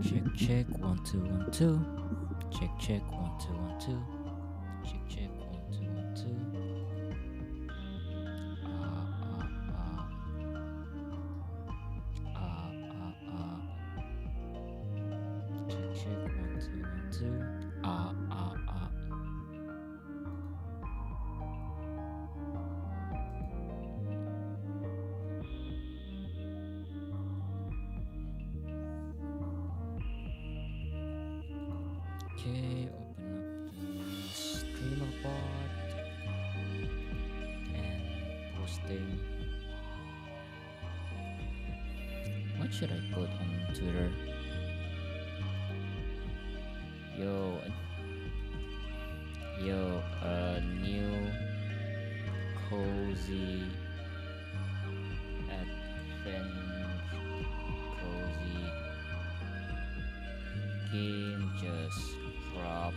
Check, check, 1 2 1 2. Check, check, 1 2 1 2. Check, check, 1 2 1 2. Check, check, 1 2 1 2. Okay, open up the streamer bot and posting. What should I put on Twitter? Yo, a new cozy advent cozy game just dropped.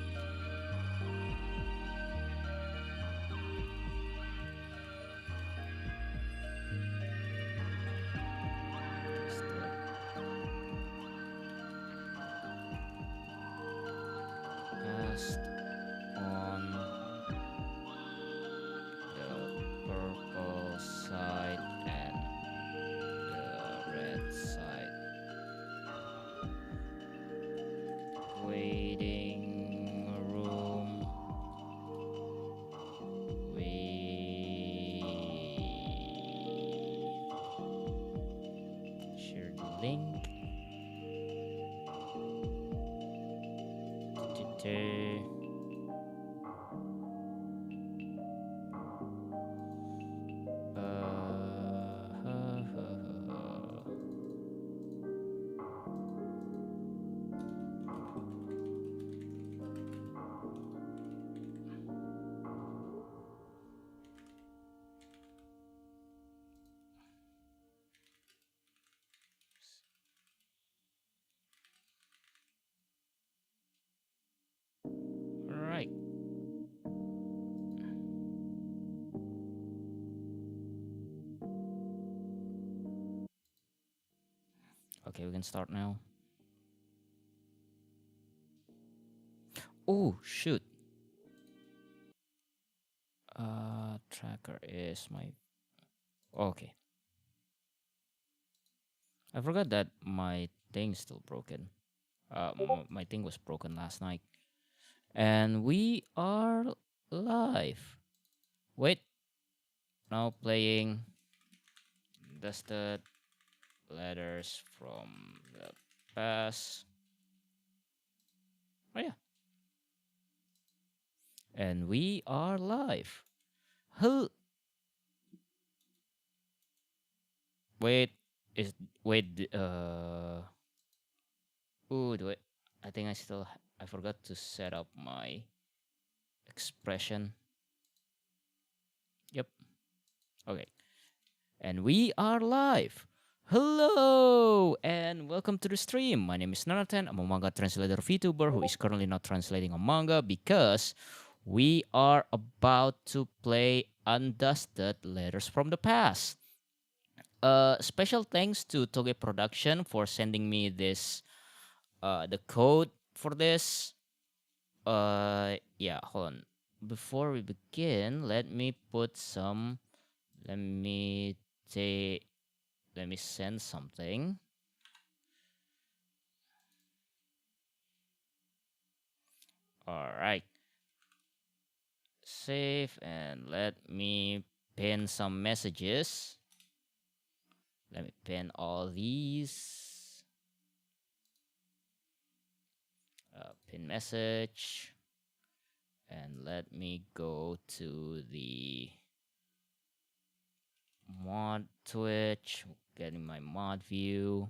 Cast on the purple side and the red side. Waiting room. Share the link. Right. Okay, we can start now. Oh, shoot. Tracker is my... Okay. I forgot that my thing's still broken. My thing was broken last night. And we are live. Wait. Now playing Undusted Letters from the Past. Oh yeah. And we are live. Wait, ooh, I think I forgot to set up my expression. Yep. Okay. And we are live. Hello and welcome to the stream. My name is Nathan. I'm a manga translator Vtuber who is currently not translating a manga because we are about to play Undusted Letters from the Past. Special thanks to Toge Production for sending me this the code for this. Yeah, hold on. Before we begin, let me send something. All right. Save and let me pin some messages. Let me pin all these. Pin message. And let me go to the mod Twitch, getting my mod view.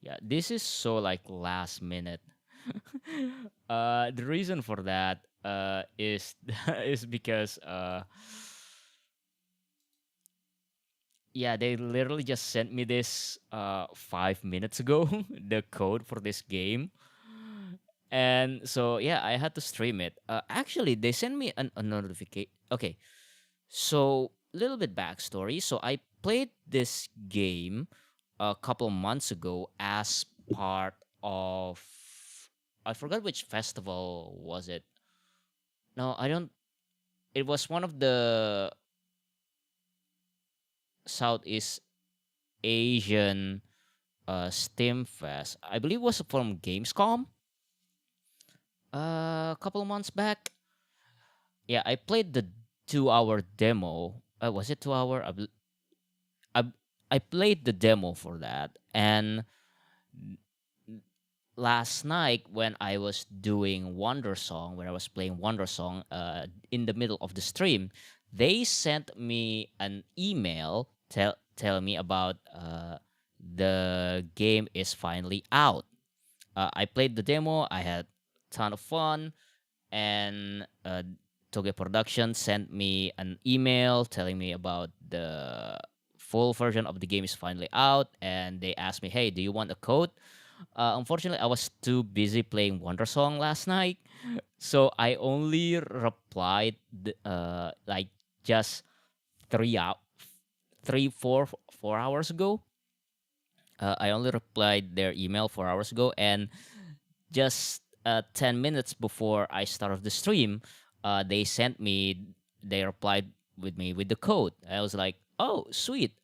Yeah, this is so like last minute. The reason for that is is because yeah, they literally just sent me this 5 minutes ago, the code for this game. And so yeah, I had to stream it. Actually, they sent me a notification. Okay, so little bit backstory. So I played this game a couple months ago as part of, I forgot which festival was it. No, I don't. It was one of the Southeast Asian Steam Fest. I believe it was from Gamescom a couple months back. Yeah, I played the 2 hour demo. Was it 2 hour? I, I played the demo for that, and last night when I was doing Wonder Song, when I was playing Wonder Song, in the middle of the stream, they sent me an email telling me about the game is finally out. I played the demo. I had ton of fun, and Toge Production sent me an email telling me about the full version of the game is finally out, and they asked me, "Hey, do you want a code?" Unfortunately, I was too busy playing Wonder Song last night, so I only replied like just 3 out, 4 hours ago. I only replied their email 4 hours ago, and just 10 minutes before I started the stream, they sent me. They replied with me with the code. I was like, "Oh, sweet.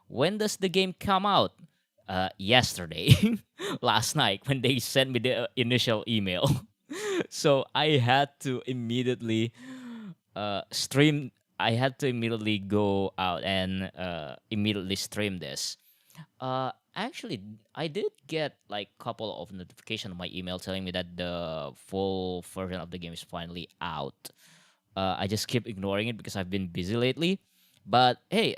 When does the game come out?" Yesterday, last night when they sent me the initial email. So I had to immediately stream. I had to immediately go out and immediately stream this. Actually, I did get like couple of notification on my email telling me that the full version of the game is finally out. I just keep ignoring it because I've been busy lately. But hey,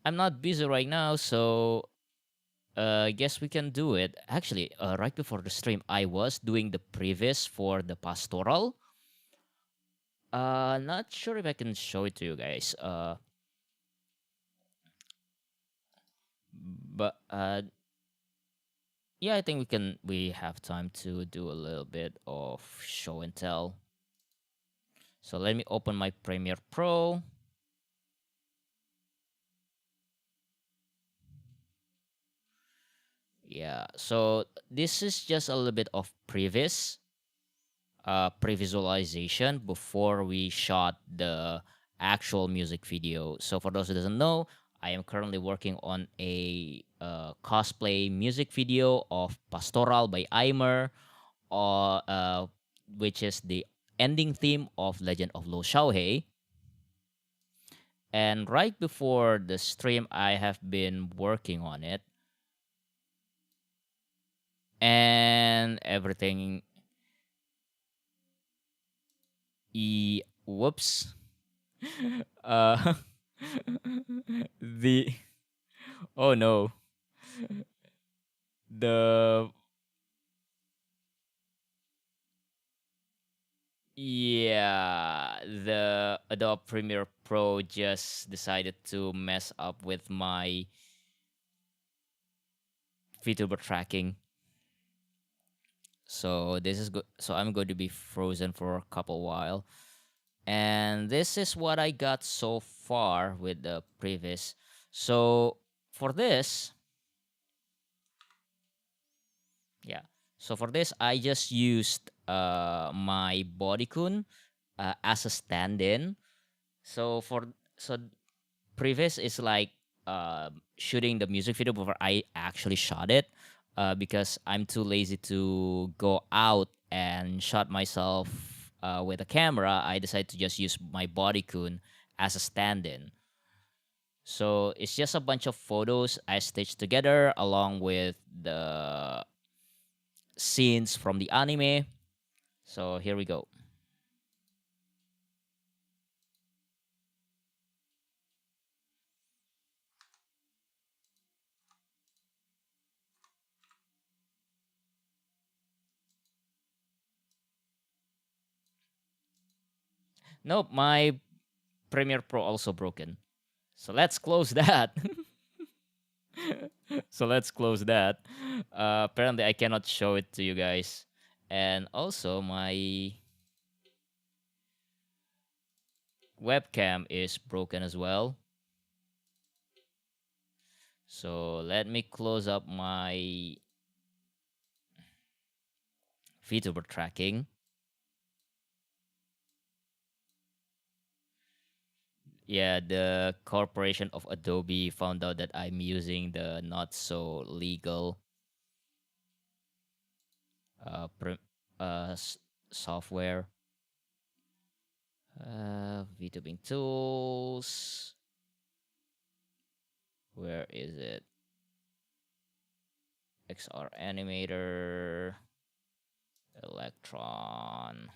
I'm not busy right now, so I guess we can do it. Actually, right before the stream, I was doing the previs for the pastoral. Not sure if I can show it to you guys. But yeah, I think we have time to do a little bit of show and tell. So let me open my Premiere Pro. Yeah, so this is just a little bit of pre-visualization before we shot the actual music video. So for those who doesn't know, I am currently working on a cosplay music video of Pastoral by Aimer, which is the ending theme of Legend of Lo Xiaohei. And right before the stream, I have been working on it, and everything. Whoops. uh, the oh no, the yeah, the Adobe Premiere Pro just decided to mess up with my VTuber tracking. So this is good. So I'm going to be frozen for a couple while. And this is what I got so far with the previous. So for this, yeah. So for this, I just used my bodycoon as a stand-in. So so previous is like shooting the music video before I actually shot it, because I'm too lazy to go out and shot myself with a camera. I decided to just use my bodycoon as a stand-in. So it's just a bunch of photos I stitched together along with the scenes from the anime. So here we go. Nope, my Premiere Pro also broken. So let's close that. So let's close that. Apparently, I cannot show it to you guys. And also, my webcam is broken as well. So let me close up my VTuber tracking. Yeah, the corporation of Adobe found out that I'm using the not so legal pr- software. VTubing tools. Where is it? XR animator. Electron.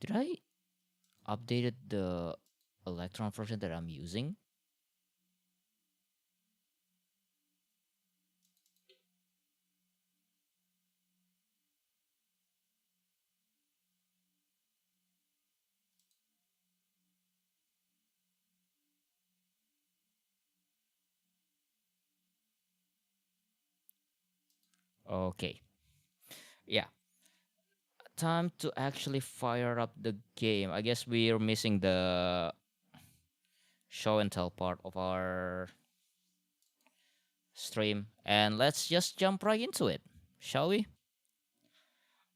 Did I updated the Electron version that I'm using? Okay. Yeah. Time to actually fire up the game. I guess we're missing the show and tell part of our stream. And let's just jump right into it, shall we?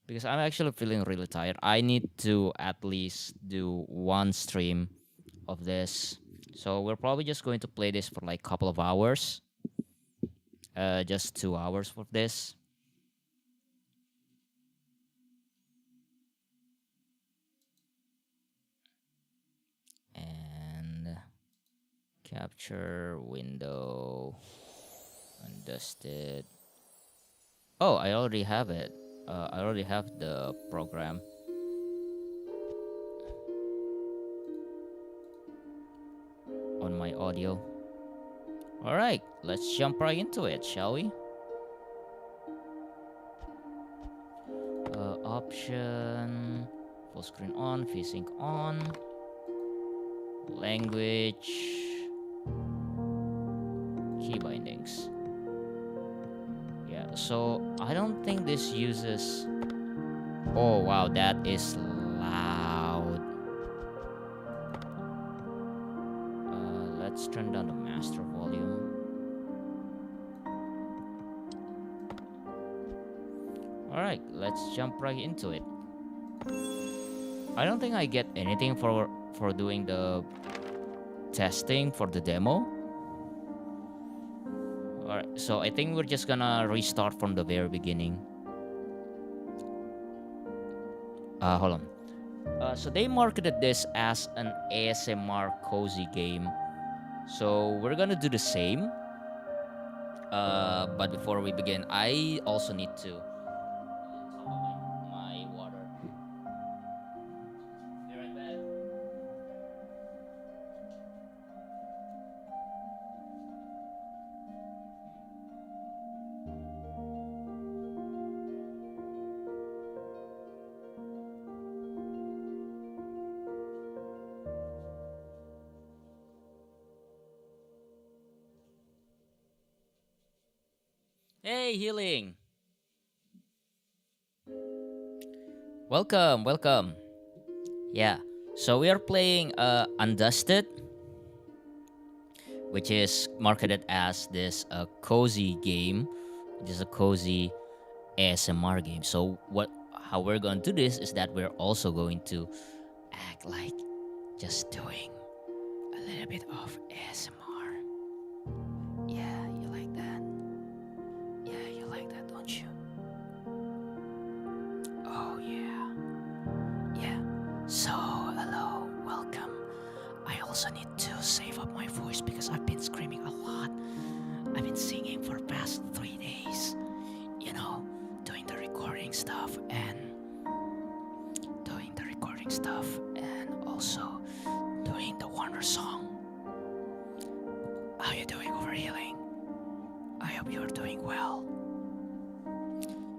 Because I'm actually feeling really tired. I need to at least do one stream of this. So we're probably just going to play this for like a couple of hours. Just 2 hours for this. And capture window undusted. Oh, I already have it. I already have the program. On my audio. All right, let's jump right into it, shall we? Option, full screen on, VSync on, language, key bindings. Yeah, so I don't think this uses. Oh wow, that is loud. Let's turn down the master volume. Alright, let's jump right into it. I don't think I get anything for doing the testing for the demo. Alright, so I think we're just gonna restart from the very beginning. Hold on. So they marketed this as an ASMR cozy game. So we're gonna do the same. But before we begin, I also need to top up my water. Be right back. Hey, healing. Welcome, welcome. Yeah. So we are playing Undusted, which is marketed as this cozy game. It is a cozy ASMR game. So how we're going to do this is that we're also going to act like just doing a little bit of ASMR. Yeah, you like that? Yeah, you like that, don't you? Oh yeah. Yeah. So hello, welcome. I also need to save up my voice because I've been screaming a lot. I've been singing for the past 3 days. You know, doing the recording stuff and also doing the Wonder song. How you doing over healing? I hope you're doing well.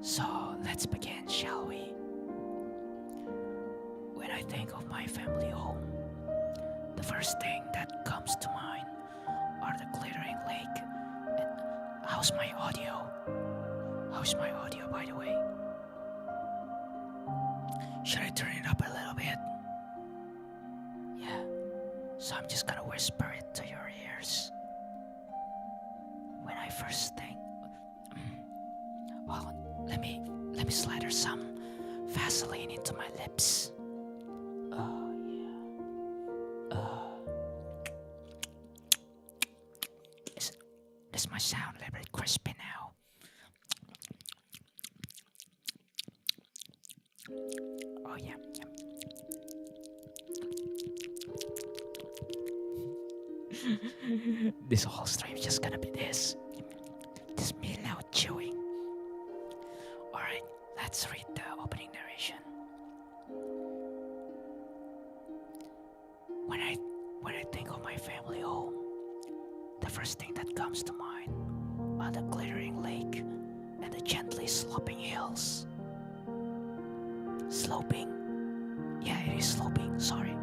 So let's begin, shall we? When I think of my family home, the first thing that comes to mind are the glittering lake. And how's my audio? How's my audio, by the way? Should I turn it up a little bit? Yeah. So I'm just gonna whisper it to your ear. first thing. Well, let me slather some Vaseline into my lips. Oh yeah. This might sound a little bit crispy now. Oh yeah. This whole stream is just gonna be this me loud chewing. Alright, let's read the opening narration. When I think of my family home, the first thing that comes to mind are the glittering lake and the gently sloping hills. Sloping? Yeah, it is sloping, sorry.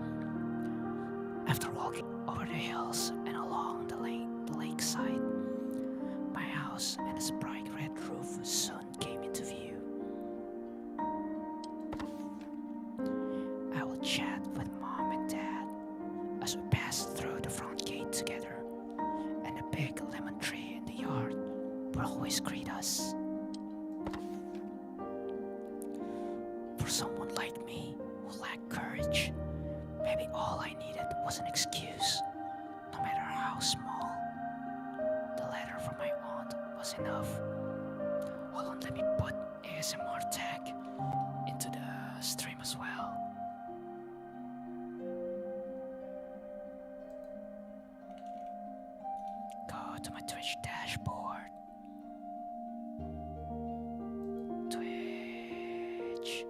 After walking over the hills and along the lakeside, my house and its bright red roof soon came into view. I will chat with Mom and Dad as we passed through the front gate together, and the big lemon tree in the yard will always greet us. For someone like me who lacked courage, maybe all I needed was an excuse, no matter how small. The letter from my aunt was enough. Hold on, let me put ASMR tag into the stream as well. Go to my Twitch dashboard. Twitch.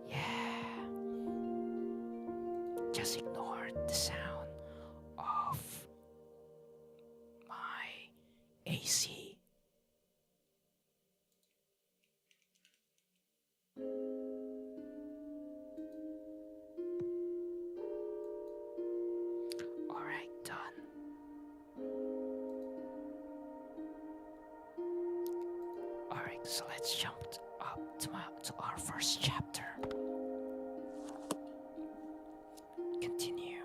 Yeah. Just ignore the sound of my AC. Alright, done. Alright, so let's jump up to our first chapter. Continue.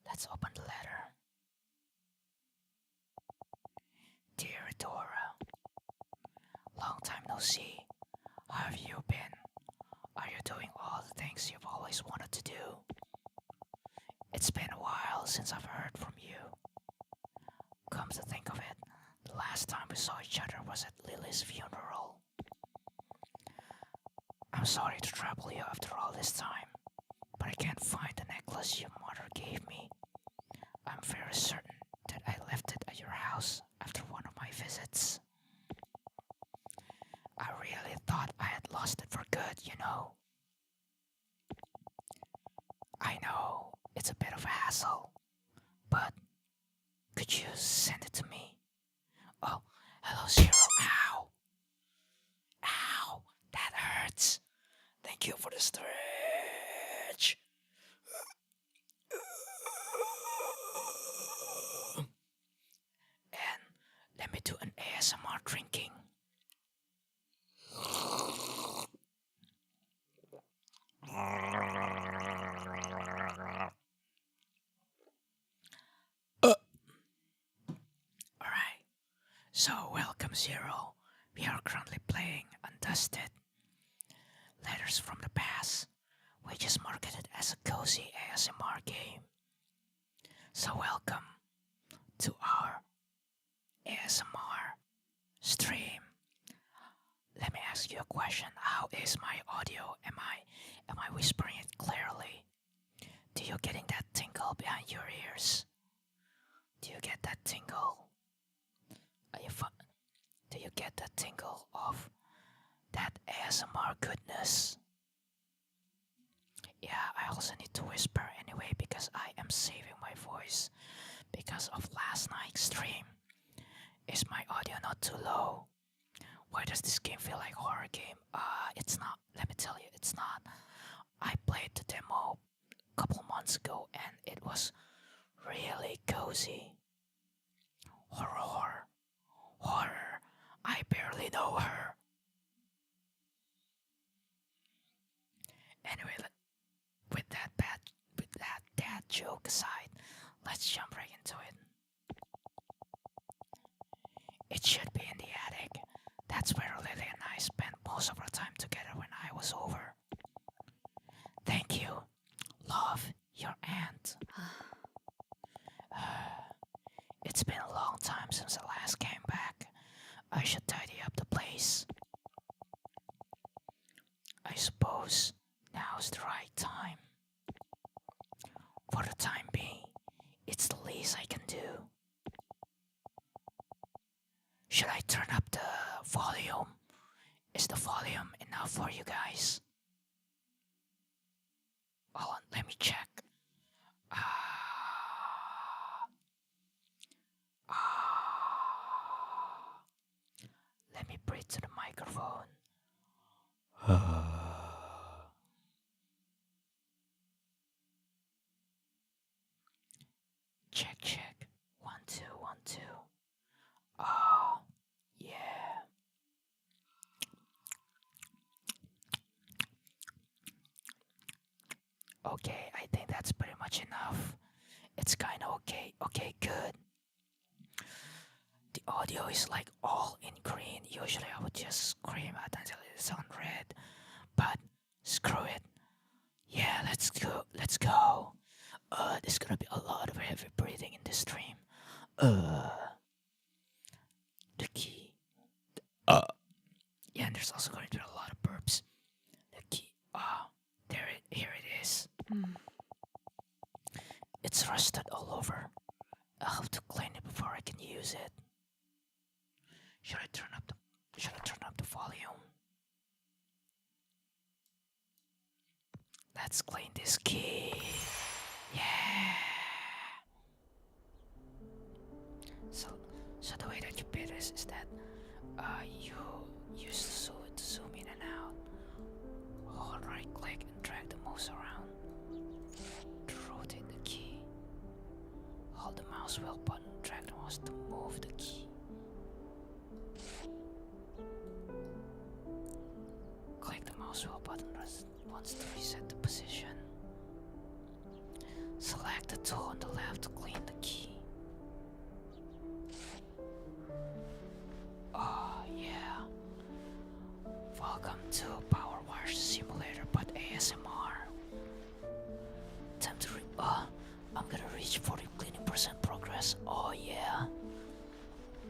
Let's open the letter. Dear Dora, long time no see. How have you been? Are you doing all the things you've always wanted to do? It's been a while since I've heard from you. Come to think of it, the last time we saw each other was at Lily's funeral. I'm sorry to trouble you after all this time, but I can't find the necklace your mother gave me. I'm very certain that I left it at your house after one of my visits. I really thought I had lost it for good, you know. I know it's a bit of a hassle, but could you send it to me? Oh, hello Zero. Ow! Ow! That hurts. Thank you for the stretch. And let me do an ASMR drinking. Alright, so welcome Zero. We are currently playing Undusted. Letters from the Past, which is marketed as a cozy ASMR game. So welcome to our ASMR stream. Let me ask you a question. How is my audio? Am I whispering it clearly? Do you getting that tingle behind your ears? Do you get that tingle? Do you get that tingle of that ASMR goodness? Yeah, I also need to whisper anyway because I am saving my voice because of last night's stream. Is my audio not too low? Why does this game feel like a horror game? It's not. Let me tell you, it's not. I played the demo a couple months ago and it was really cozy. Horror. I barely know her. Anyway, with that dad joke aside, let's jump right into it. It should be in the attic. That's where Lily and I spent most of our time together when I was over. Thank you. Love, your aunt. It's been a long time since I last came back. I should tidy up the place. I suppose now's the right time. For the time being, it's the least I can do. Should I turn up the volume? Is the volume enough for you guys? Hold on, let me check. Let me breathe to the microphone. Check, check. 1, 2, 1, 2. Yeah. Okay, I think that's pretty much enough. It's kinda okay. Okay, good. The audio is like all in green. Usually I would just scream out until it's on red. But screw it. Yeah, let's go. Let's go. There's gonna be a lot of heavy breathing in this stream. The key. Yeah, and there's also going to be a lot of burps. The key. Here it is. It's rusted all over. I'll have to clean it before I can use it. Should I turn up the volume? Let's clean this key. Yeah. So the way that you pay this is that you use to zoom in and out. Hold right click and drag the mouse around to rotate the key. Hold the mouse wheel button, drag the mouse to move the key. Click the mouse wheel button once to reset the position. Select the tool on the left to clean the key. Oh yeah. Welcome to Power Wash Simulator but ASMR. Time to I'm gonna reach 40 cleaning % progress. Oh yeah.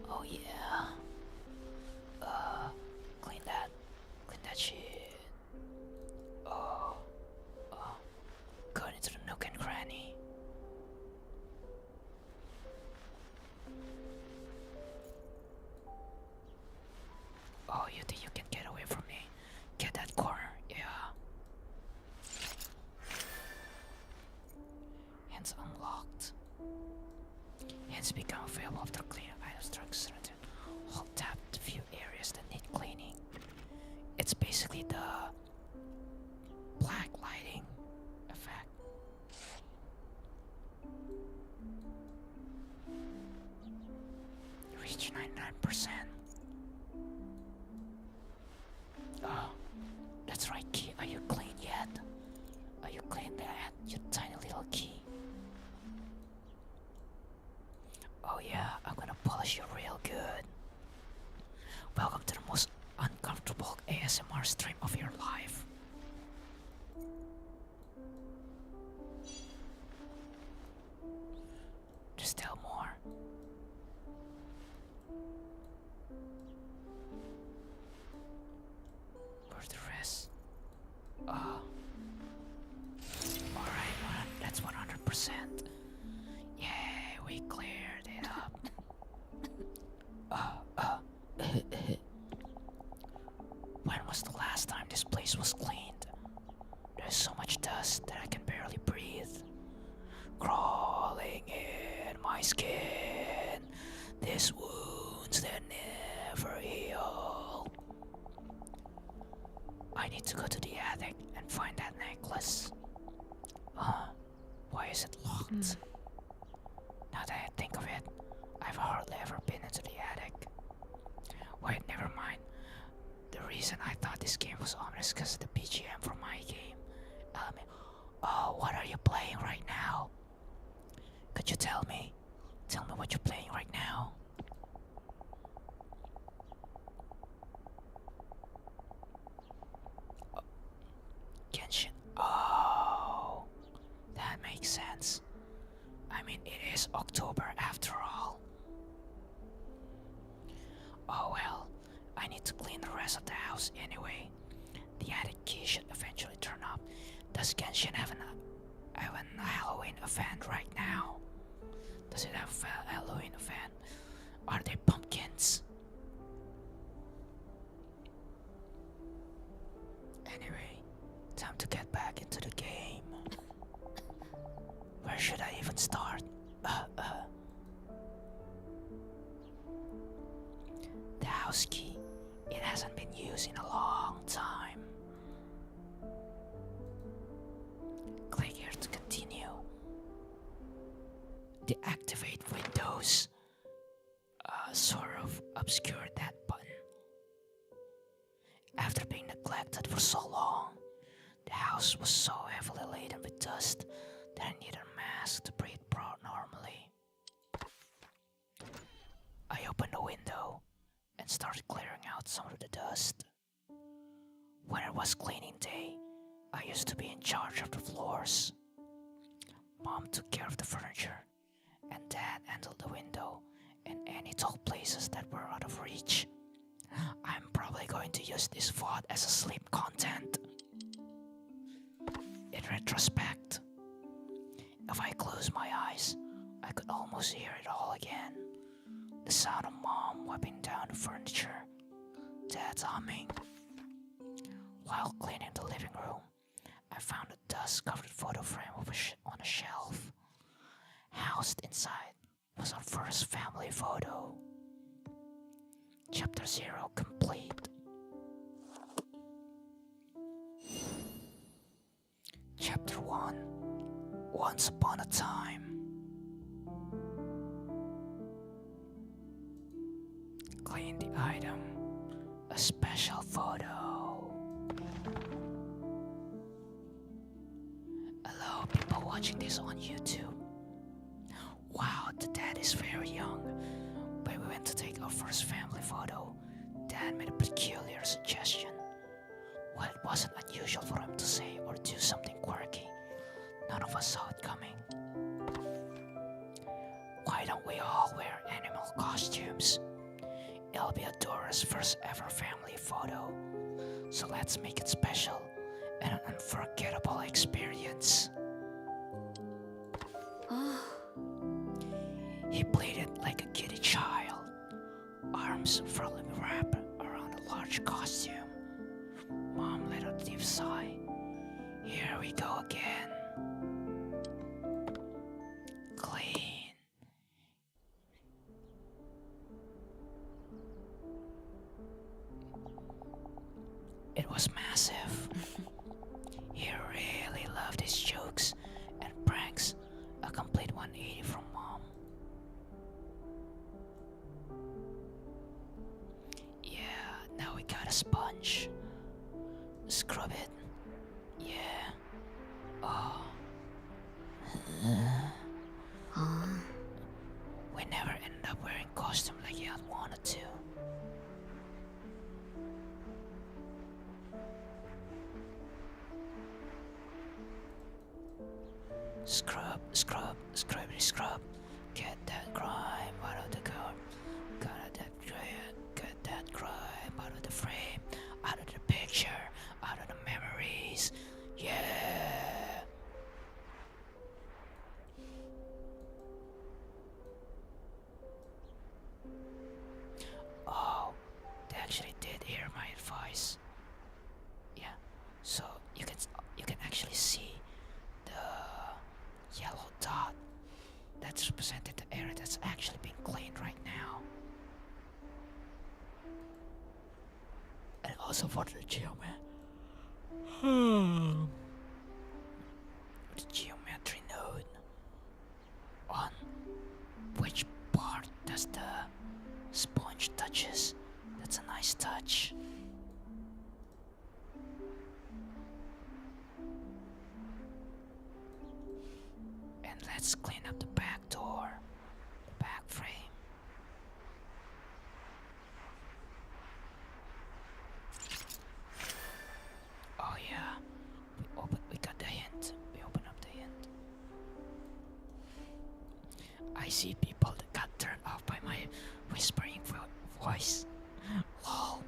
Oh yeah. Clean that shit. Going into the nook and cranny. Oh, you think you can get away from me? Get that corner, yeah. Hands unlocked. Hands become available after cleaning items during certain. Hold tab to view areas that need cleaning. It's basically the black lighting effect. Reach 99%. Oh, that's right, key. Are you clean yet? Are you clean yet, you tiny little key? Oh yeah, I'm gonna polish you real good. Welcome to the most uncomfortable ASMR stream of your life. There's still more. Where's the rest? Alright, that's 100%. Yeah, we cleared it up. When was the last time this place was cleaned? There's so much dust that I can barely breathe. Crawling in my skin. These wounds that never heal. I need to go to the attic and find that necklace. Why is it locked? Now that I think of it, I've hardly ever been into the attic. Wait, never mind. The reason I thought this game was ominous because of the BGM from my game. What are you playing right now? Could you tell me? Tell me what you're playing right now. is October after all. Oh well, I need to clean the rest of the house anyway. The attic key should eventually turn up. Does Genshin have a Halloween event right now? Does it have a Halloween event? Are they pumpkins? Anyway, time to get back into the game. Where should I even start? The house key. It hasn't been used in a long time. Click here to continue. Deactivate Windows. Sort of obscured that button. After being neglected for so long, the house was so heavily laden with dust that I needed a mask to breathe normally. I opened the window and started clearing out some of the dust. When it was cleaning day, I used to be in charge of the floors. Mom took care of the furniture, and Dad handled the window and any tall places that were out of reach. I'm probably going to use this VOD as a sleep content. In retrospect, if I close my eyes, I could almost hear it all again. The sound of Mom wiping down the furniture, Dad's humming. While cleaning the living room, I found a dust-covered photo frame on a shelf. Housed inside was our first family photo. Chapter 0 complete. Chapter 1. Once upon a time. Clean the item. A special photo. Hello, people watching this on YouTube. Wow, the dad is very young. When we went to take our first family photo, Dad made a peculiar suggestion. While it wasn't unusual for him to say or do something quirky, none of us saw it coming. Why don't we all wear animal costumes? It'll be Adora's first ever family photo, so let's make it special and an unforgettable experience. He pleaded like a giddy child, arms firmly wrapped around a large costume. Mom let out a deep sigh. Here we go again. Clean. It was massive. He really loved his jokes and pranks, a complete 180 from Mom. Now we got a sponge. Scrub it. Yeah. Oh. We never ended up wearing costume like he had wanted to. Scrub, scrub, scrubbity scrub. Get that grime out of the car. Get that grime out of the frame, out of the picture, out of the memories. Yeah. Oh, they actually did hear my advice. Yeah. So you can actually see the yellow dot that's represented the area that's actually being cleaned right now. And also for the geometry node. On which part does the sponge touches? That's a nice touch. And let's clean up the back door, the back frame. Oh yeah, we got the hint. We open up the hint. I see people that got turned off by my whispering voice. Lol.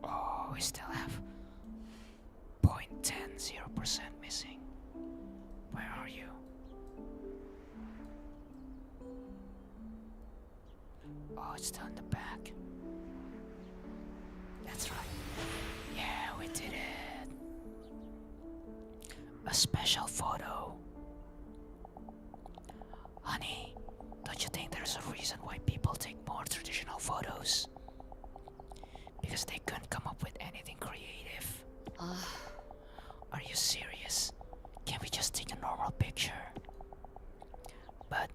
Oh, we still have 0.10% missing. Where are you? Oh, it's still in the back. That's right. Yeah, we did it. A special photo. Honey, don't you think there's a reason why people take more traditional photos? Because they couldn't come up with anything creative. Are you serious? Can't we just take a normal picture? But,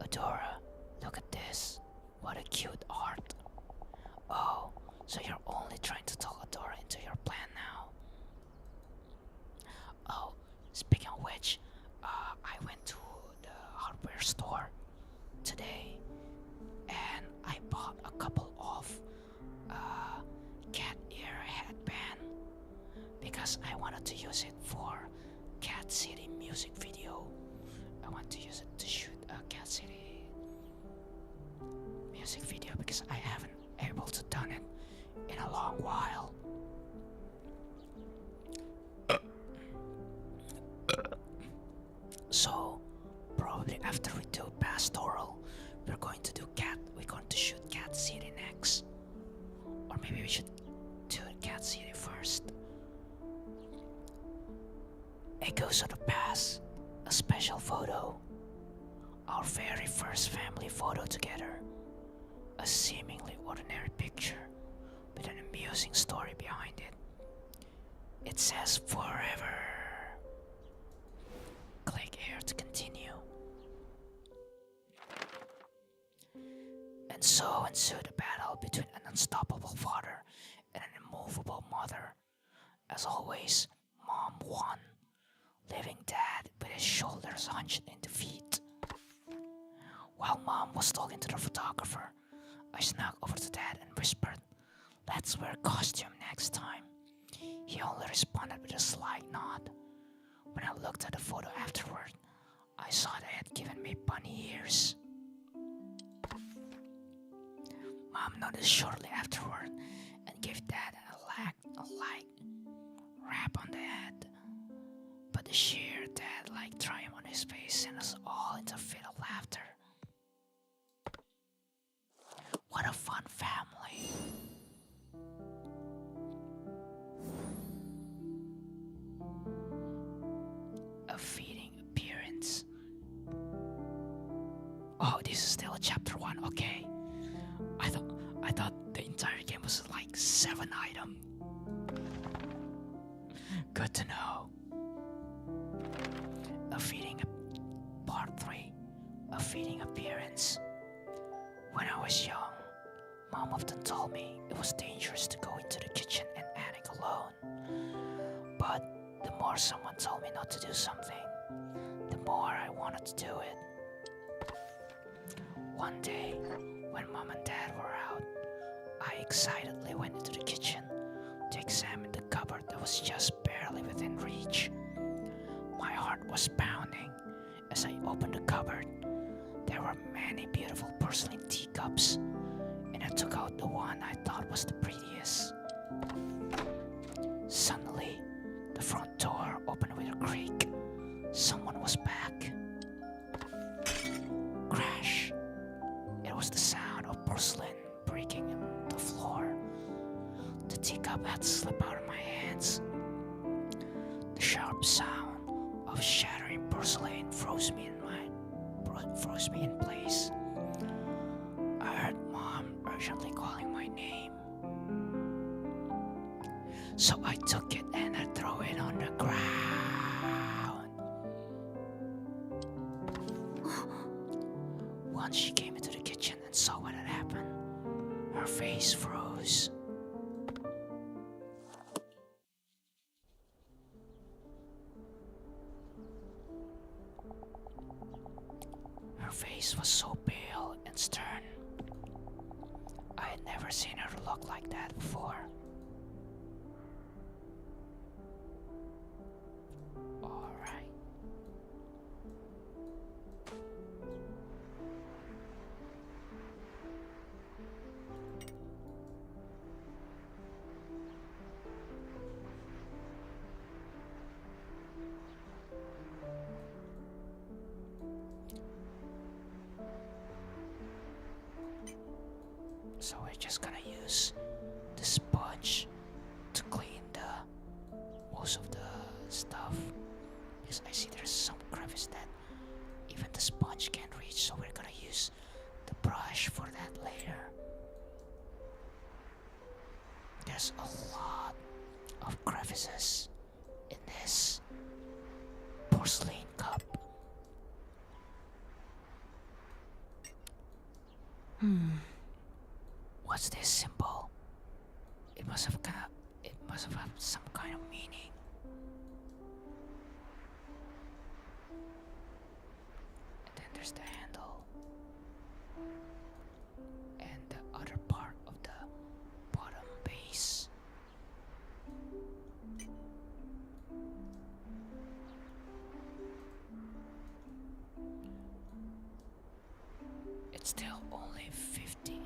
Adora, look at this. What a cute art. Oh, so you're only trying to talk Adora into your plan now. Oh, speaking of which, I went to the hardware store today and I bought a couple of cat ear headband because I wanted to use it for Cat City music video. I want to use it to shoot a Cat City music video because I haven't able to done it in a long while. So probably after we do pastoral, we're going to shoot Cat City next. Or maybe we should do Cat City first. Echoes of the Past, a special photo. Our very first family photo together. A seemingly ordinary picture with an amusing story behind it. It says forever. Click here to continue. And so ensued a battle between an unstoppable father and an immovable mother. As always, Mom won, leaving Dad with his shoulders hunched in defeat. While Mom was talking to the photographer, I snuck over to Dad and whispered, "Let's wear a costume next time." He only responded with a slight nod. When I looked at the photo afterward, I saw they had given me bunny ears. Mom noticed shortly afterward and gave Dad a light rap on the head. But the sheer dad-like triumph on his face sent us all into a fit of laughter. What a fun family. A feeding appearance. Oh, this is still chapter 1, okay. I thought the entire game was like 7 items. Good to know. Part 3. A feeding appearance. When I was young, Mom often told me it was dangerous to go into the kitchen and attic alone. But the more someone told me not to do something, the more I wanted to do it. One day, when Mom and Dad were out, I excitedly went into the kitchen to examine the cupboard that was just barely within reach. My heart was pounding as I opened the cupboard. There were many beautiful porcelain teacups, and I took out the one I thought was the prettiest. Suddenly, the front door opened with a creak. Someone was back. Crash! It was the sound of porcelain breaking on the floor. The teacup had slipped out of my hands. The sharp sound of shattering porcelain froze me in place. I heard Mom urgently calling my name. So I took it and I threw it on the ground. Once she came into the kitchen and saw what had happened, her face froze. Her face was so pale and stern. I had never seen her look like that before. Alright. So we're just gonna use the sponge to clean most of the stuff, because I see there's some crevice that even the sponge can't reach, so we're gonna use the brush for that layer. There's a lot of crevices in this porcelain cup. What's this symbol? It must have had some kind of meaning. And then there's the handle. And the other part of the bottom base. It's still only 50%.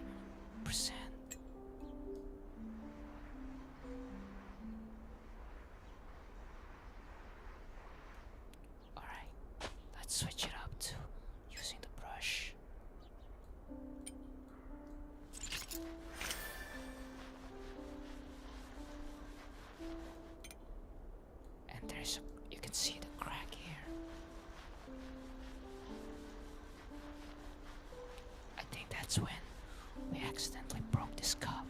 Alright, let's switch it up to using the brush. And you can see the crack here. I think that's when we accidentally broke this cup.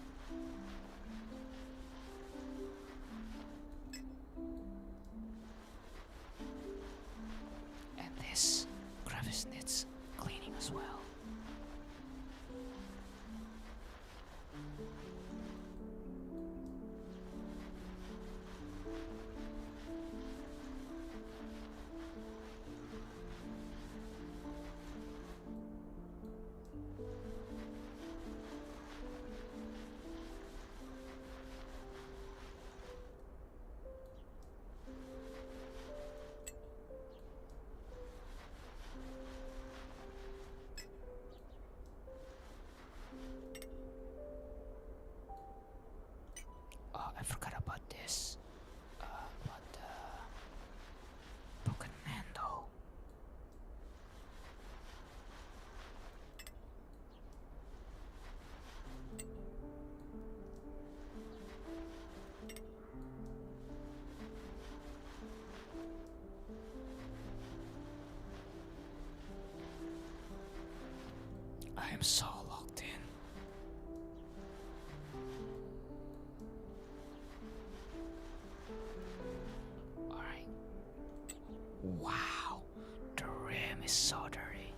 And this crevice needs cleaning as well. Oh, I forgot about this. About the broken handle. I am so locked in. Alright. Wow, the rim is so dirty.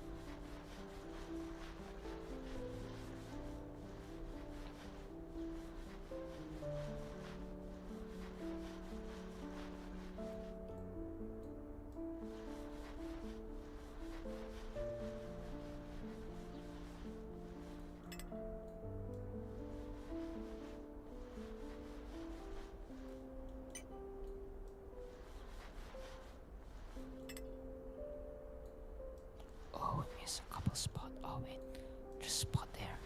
Oh, we missed a couple spots. Oh wait, there's a spot there.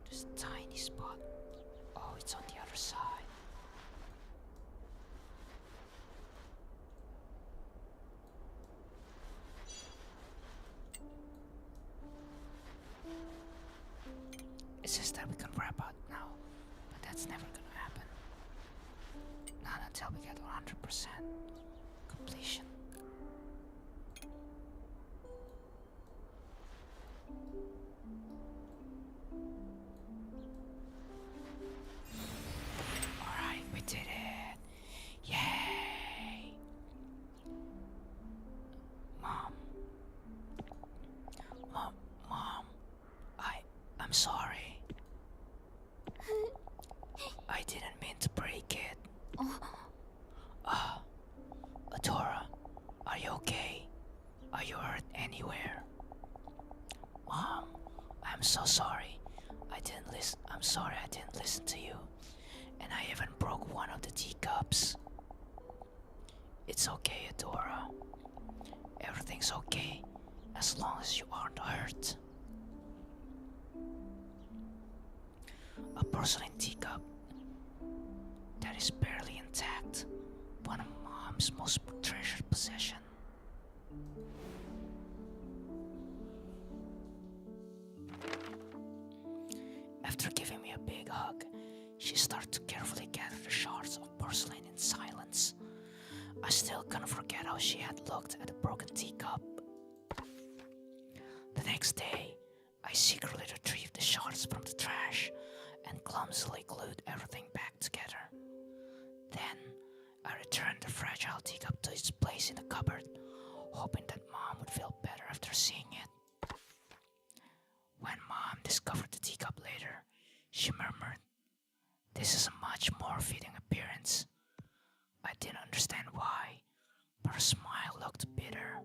There's a tiny spot. Oh, it's on the other side. It says that we can wrap out now, but that's never gonna happen. Not until we get 100% completion. Alright, we did it. Yay! Mom, I'm sorry. I didn't mean to break it. Adora, are you okay? Are you hurt anywhere? Mom, I'm so sorry. I'm sorry I didn't listen to you. And I even broke one of the teacups. It's okay, Adora. Everything's okay as long as you aren't hurt. A porcelain teacup that is barely intact, one of Mom's most treasured possessions. After giving me a big hug, she started to carefully gather the shards of porcelain in silence. I still couldn't forget how she had looked at the broken teacup. The next day, I secretly retrieved the shards from the trash and clumsily glued everything back together. Then, I returned the fragile teacup to its place in the cupboard, hoping that Mom would feel better after seeing it. When Mom discovered the teacup later, she murmured, "This is a much more fitting appearance." I didn't understand why, but her smile looked bitter.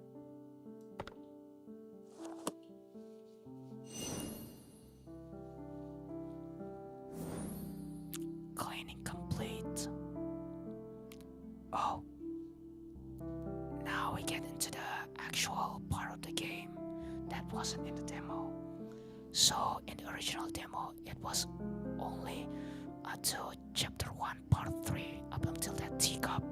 Cleaning complete. Oh, now we get into the actual part of the game that wasn't in the demo. So in the original demo, it was only until chapter 1 part 3 up until that teacup.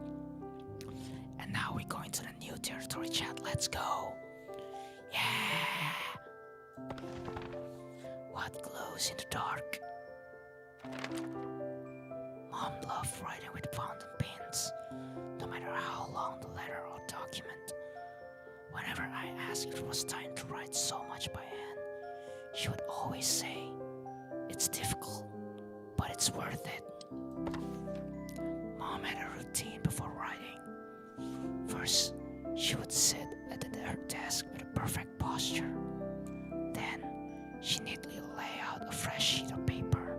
And now we go into the new territory, chat. Let's go. Yeah. What glows in the dark? Mom loved writing with fountain pens, no matter how long the letter or document. Whenever I asked if it was time to write so much by hand, she would always say, "It's difficult, but it's worth it." Mom had a routine before writing. First, she would sit at her desk with a perfect posture. Then, she neatly lay out a fresh sheet of paper.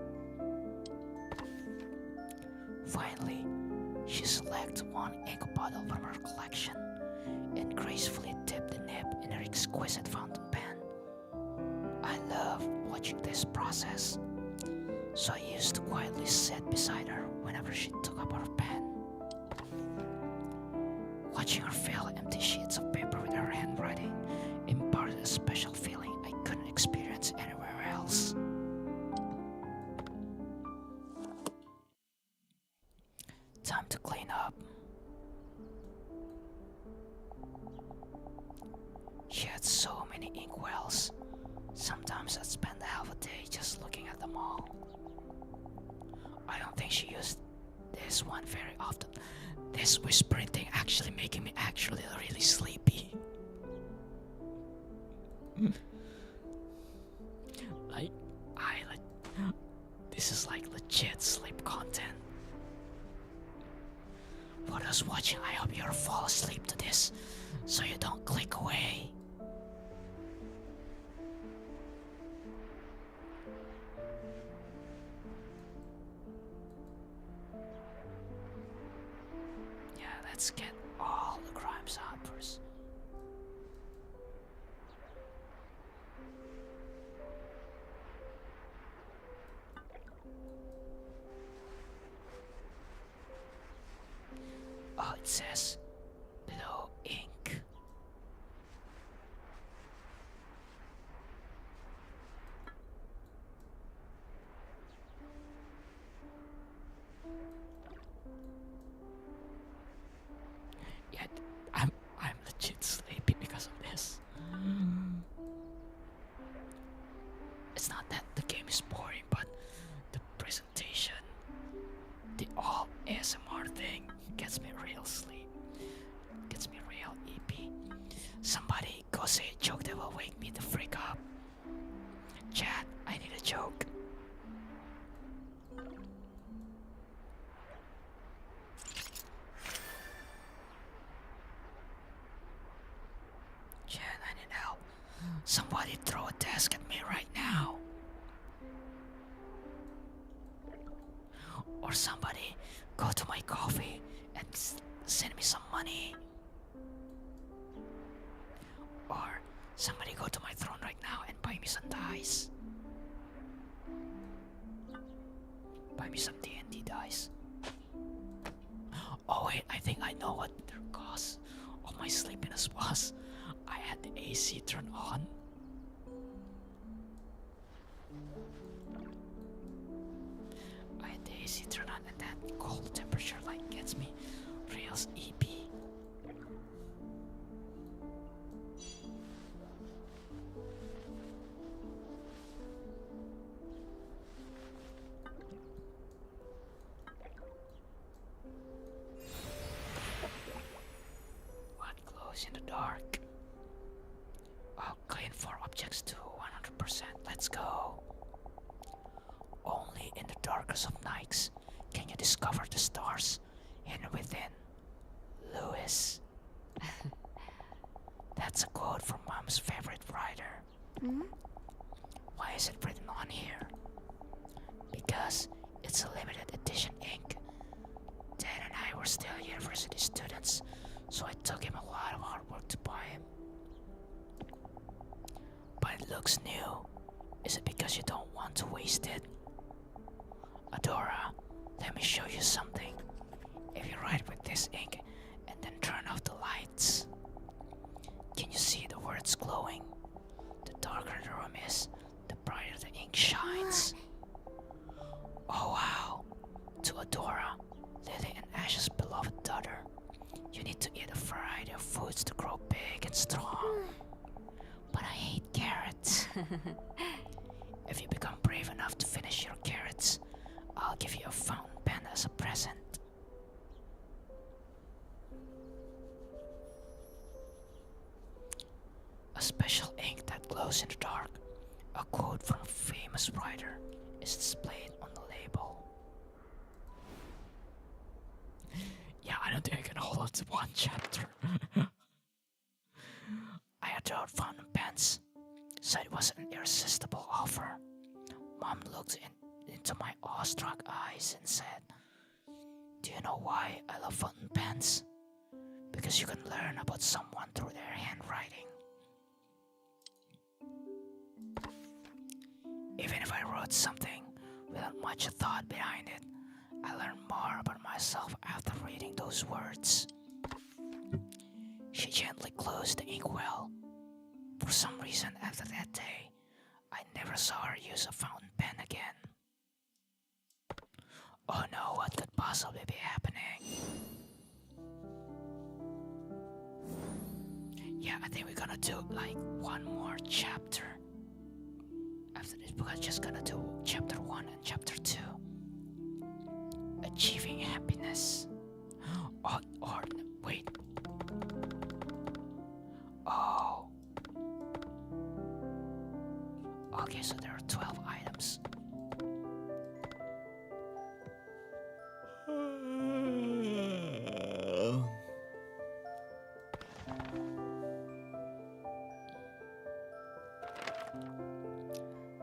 Finally, she selected one ink bottle from her collection and gracefully dipped the nib in her exquisite fountain pen. I loved watching this process, so I used to quietly sit beside her whenever she took up her pen. Watching her fill empty sheets of paper with her handwriting imparted a special feeling I couldn't experience anywhere else. Time to clean up. She had so many inkwells. Sometimes I'd spend half a day just looking at them all. I don't think she used this one very often. This whispering thing actually making me actually really sleepy. This is like legit sleep content. For those watching, I hope you'll fall asleep to this, so you don't click away. Yeah, let's get all the crimes out first. Oh, it says blue ink. Yeah, I'm legit sleepy because of this. It's not that the game is boring, but the presentation, the all ASMR thing gets me real sleep. Gets me real EP. Somebody go say a joke that will wake me the freak up. Chat, I need a joke. Chat, I need help. Somebody throw a desk at me right now. Or somebody go to my coffee and send me some money. Or somebody go to my throne right now and buy me some dice. buy me some D&D dice. Oh wait, I think I know what the cause of my sleepiness was. I had the AC turned on. I had the AC turned on and that cold temperature like gets me real EP. In the dark. I'll clean 4 objects to 100%. Let's go. Only in the darkest of nights can you discover the stars hidden within. Lewis. That's a quote from Mom's favorite writer. Why is it written on here? Because it's a limited edition ink. Dad and I were still university students, so it took him a lot of hard work to buy him. But it looks new. Is it because you don't want to waste it? Adora, let me show you something. If you write with this ink and then turn off the lights, can you see the words glowing? The darker the room is, the brighter the ink shines. Oh wow! To Adora, Lily and Ash's beloved daughter, you need to eat a variety of foods to grow big and strong. But I hate carrots. If you become brave enough to finish your carrots, I'll give you a fountain pen as a present. A special ink that glows in the dark, a quote from a famous writer, is displayed on the label. Yeah, I don't think I can hold on to one chapter. I adored fountain pens, so it was an irresistible offer. Mom looked into my awestruck eyes and said, "Do you know why I love fountain pens? Because you can learn about someone through their handwriting. Even if I wrote something without much thought behind it, I learned more about myself after reading those words." She gently closed the inkwell. For some reason after that day, I never saw her use a fountain pen again. Oh no, what could possibly be happening? Yeah, I think we're gonna do like one more chapter. After this, we're just gonna do chapter 1 and chapter 2. Achieving happiness. Or wait. Oh. Okay, so there are 12 items.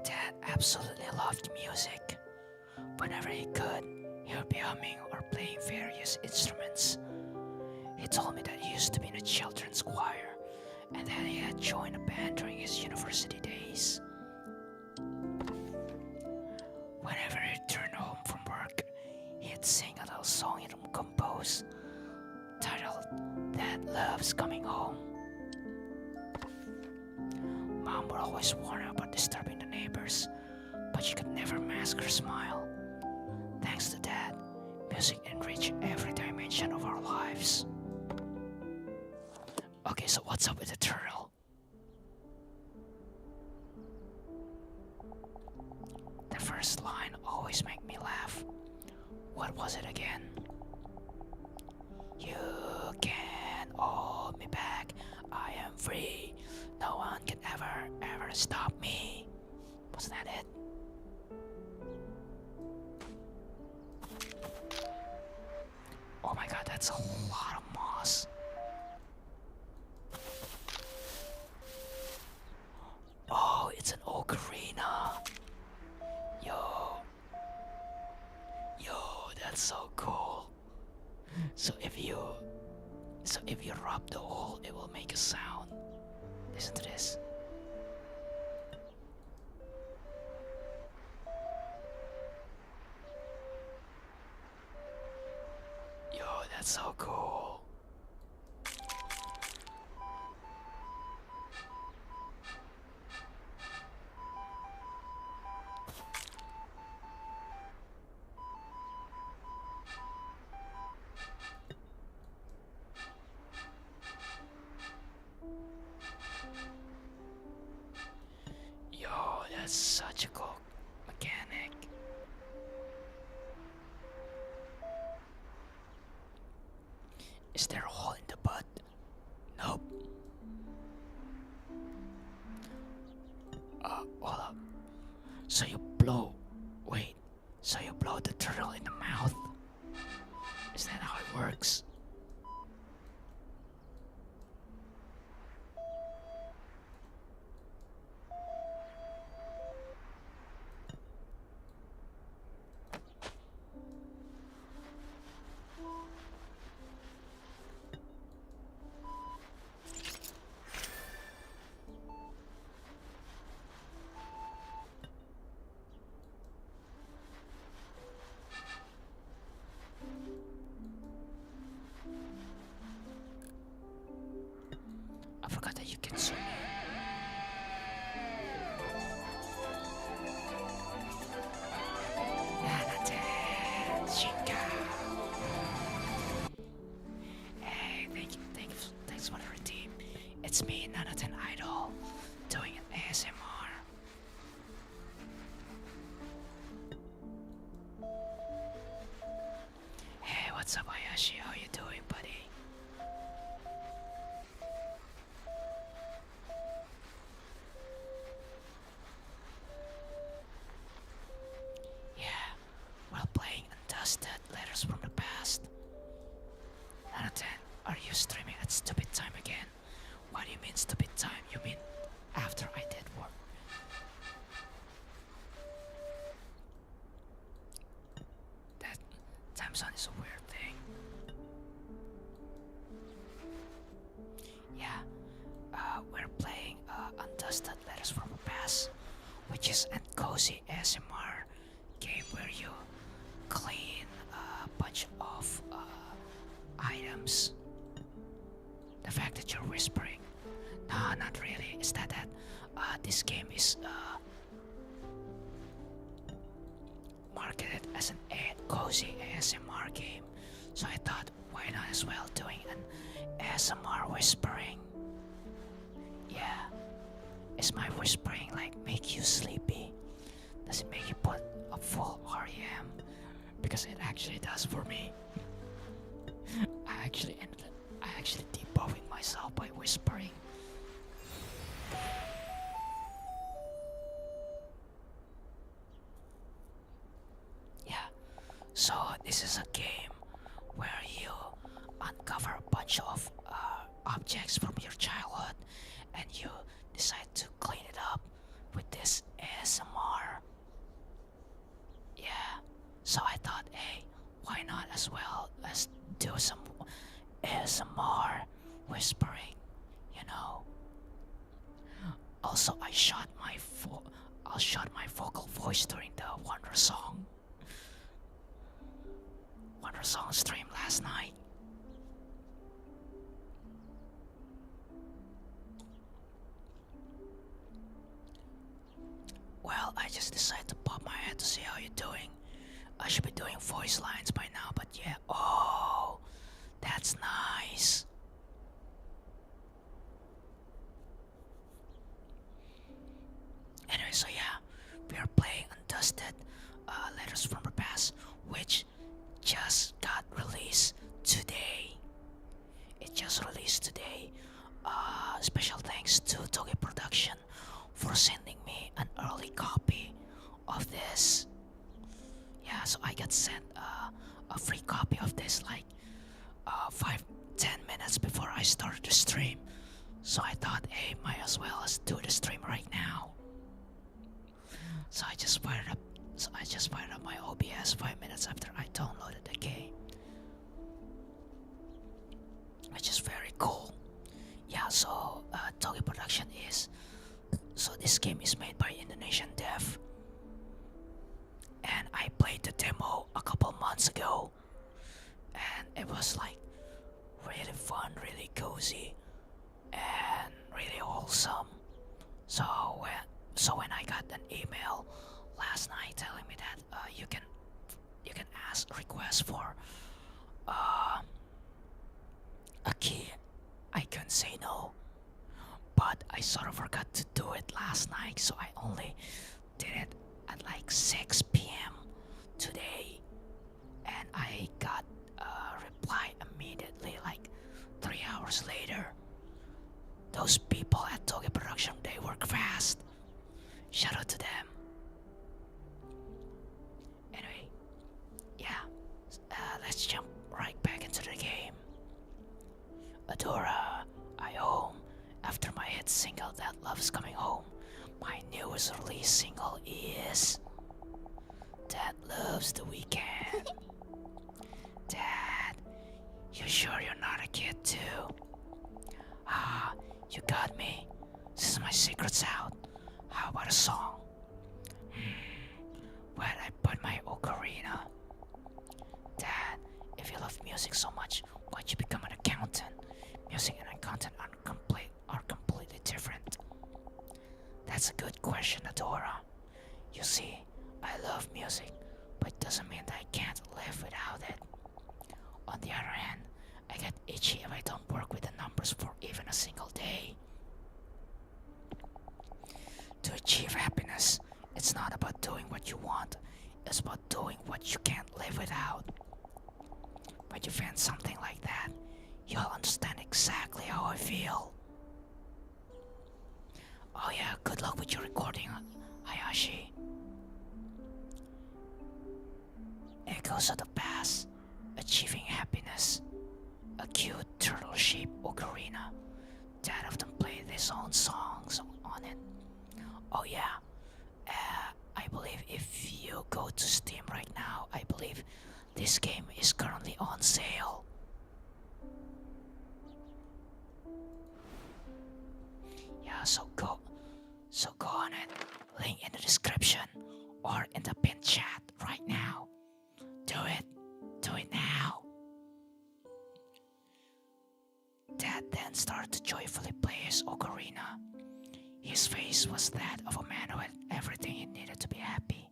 Dad absolutely loved music. Whenever he could, he would be humming or playing various instruments. He told me that he used to be in a children's choir and that he had joined a band during his university days. Whenever he returned home from work, he'd sing a little song he'd composed, titled "Dad Loves Coming Home." Mom would always warn him about disturbing the neighbors, but she could never mask her smile. Thanks to Dad, music enriched every dimension of our lives. Okay, so what's up with the turtle? The first line always made me laugh. What was it again? You can hold me back. I am free. No one can ever stop me. Wasn't that it? Oh my god, that's a lot of moss. Oh, it's an ocarina. Yo, that's so cool. So if you rub the hole, it will make a sound. Listen to this. that's so cool. Yo, that's such a cool mechanic. Is there a hole in the butt? Nope. Hold up. So you blow. Wait. So you blow the turtle in the mouth? Is that how it works? I forgot that you can zoom in. Hey, thanks for the redeem. It's me, Nanatan Idol, doing an ASMR. Hey, what's up, Ayashi? How you doing, buddy? Yeah, we're playing Undusted, Letters from the Past. Nathan, are you streaming at stupid time again? What do you mean stupid time? You mean after I did work? That time zone is a weird thing. Yeah, we're playing Undusted Letters from the Past, which is a cozy ASMR game where you clean a bunch of items. The fact that you're whispering. No, not really. It's that this game is marketed as an cozy ASMR game. So I thought, why not as well doing an ASMR whispering? Yeah. Is my whispering like make you sleepy? Does it make you put a full REM? Because it actually does for me. I actually debowing myself by whispering. Yeah. So this is a game where you uncover a bunch of objects from your childhood and you decide to clean it up with this ASMR. Yeah. So I thought, hey, why not as well as do some ASMR whispering, you know? Also, I shot my vocal voice during the Wonder Song stream last night. Well, I just decided to pop my head to see how you're doing. I should be doing voice lines by now, but yeah. Oh, that's nice. Anyway, so yeah, we are playing Undusted, Letters from the Past, which just got released today. It just released today. Special thanks to Toge Production for sending me an early copy of this. Yeah, so I got sent a free copy of this like 5-10 minutes before I started the stream. So I thought, hey, might as well as do the stream right now. So I just fired up my OBS 5 minutes after I downloaded the game, which is very cool. Yeah, so Toge Production this game is made by Indonesian dev, and I played the demo a couple months ago, and it was was like really fun, really cozy, and really wholesome. So when I got an email last night telling me that you can ask request for a key, I couldn't say no. But I sort of forgot to do it last night, so I only did it at like 6 p.m. today, and I got a reply immediately, like 3 hours later. Those people at Toge Production, they work fast. Shout out to them. Anyway, yeah, let's jump right back into the game. Adora, I home. After my hit single That Love's Coming Home, my newest release single is That Loves the Weekend. Dad, you sure you're not a kid too? You got me. Since my secret's out, how about a song? Where'd I put my ocarina? Dad, if you love music so much, why'd you become an accountant? Music and accountant are completely different. That's a good question, Adora. You see, I love music, but it doesn't mean that I can't live without it. On the other hand, I get itchy if I don't work with the numbers for even a single day. To achieve happiness, it's not about doing what you want, it's about doing what you can't live without. When you find something like that, you'll understand exactly how I feel. Oh yeah, good luck with your recording, Hayashi. Echoes of the past, achieving happiness. A cute turtle-shaped ocarina. Dad often played his own songs on it. Oh yeah, I believe if you go to Steam right now, I believe this game is currently on sale. Yeah, so go on it. Link in the description or in the pinned chat right now. Do it now. Dad then started to joyfully play his ocarina. His face was that of a man who had everything he needed to be happy.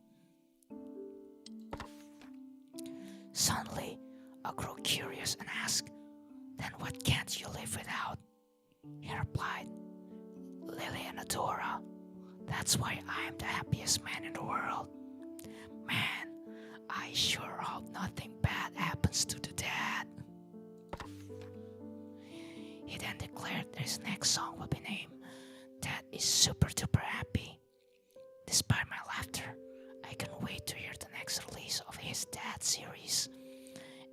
Suddenly, I grew curious and asked, "Then what can't you live without?" He replied, "Lily and Adora. That's why I am the happiest man in the world. Man, I sure hope nothing bad happens to the dad." He then declared that his next song will be named Dad is Super Duper Happy. Despite my laughter, I can't wait to hear the next release of his Dad series.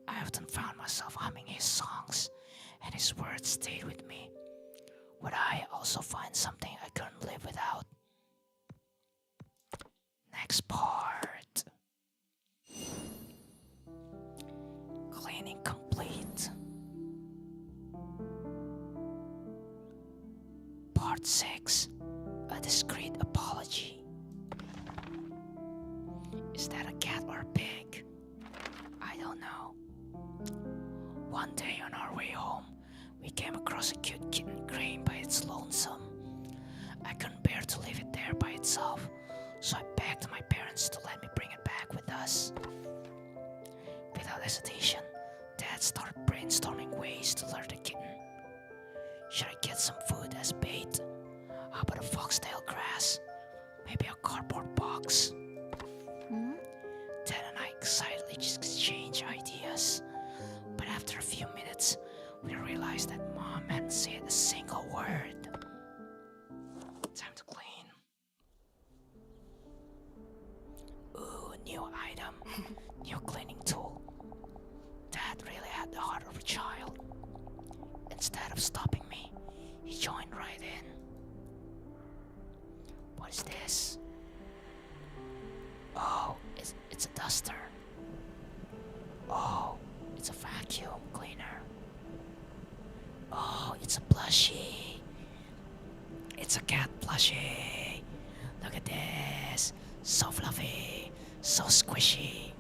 I often found myself humming his songs, and his words stayed with me. Would I also find something I couldn't live without? Next part. Cleaning complete. Part 6. A discreet apology. Is that a cat or a pig? I don't know. One day on our way home, we came across a cute kitten graying by its lonesome. I couldn't bear to leave it there by itself, so I begged my parents to let me bring it back with us. Without hesitation, Dad started brainstorming ways to lure the kitten. Should I get some food as bait? How about a foxtail grass? Maybe a cardboard box? Dad and I excitedly exchanged ideas, but after a few minutes, we realized that Mom hadn't said a single word. Time to clean. Ooh, new item. New cleaning tool. Dad really had the heart of a child. Instead of stopping me, he joined right in. What is this? Oh, it's a duster. Oh, it's a vacuum cleaner. Oh, it's a plushie. It's a cat plushie. Look at this. So fluffy. So squishy.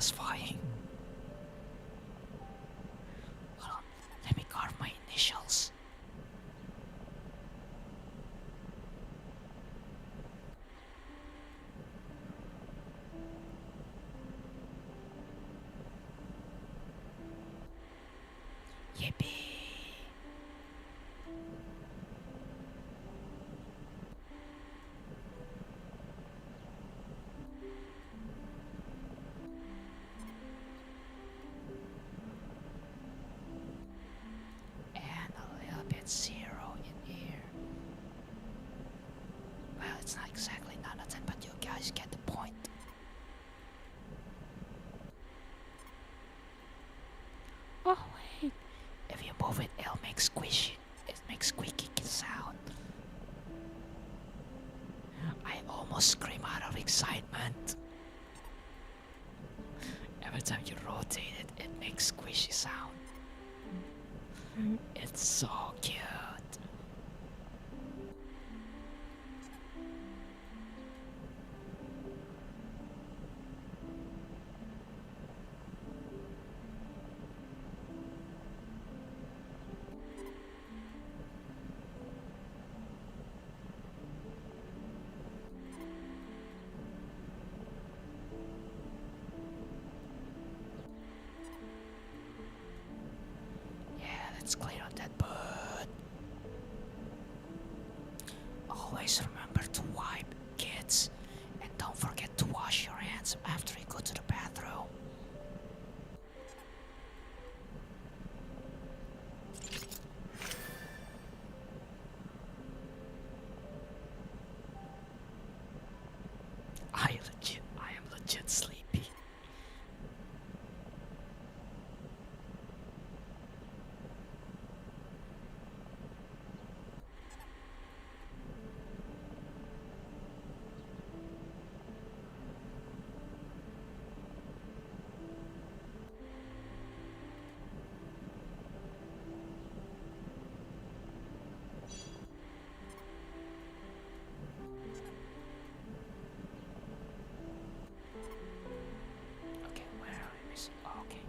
satisfying. Hold on, let me carve my initials. Yippee! And a little bit zero in here. Well, it's not exactly 9 out of 10, but you guys get the point. Oh wait, if you move it, it'll make squishy. It makes squeaky sound. I almost scream out of excitement. Every time you rotate it, it makes squishy sound. It's so cute. Let's clear on that butt. Always remember to wipe, kids, and don't forget to wash your hands after you go to the bathroom. I am legit sleepy. Okay, where are we missing? Oh, okay.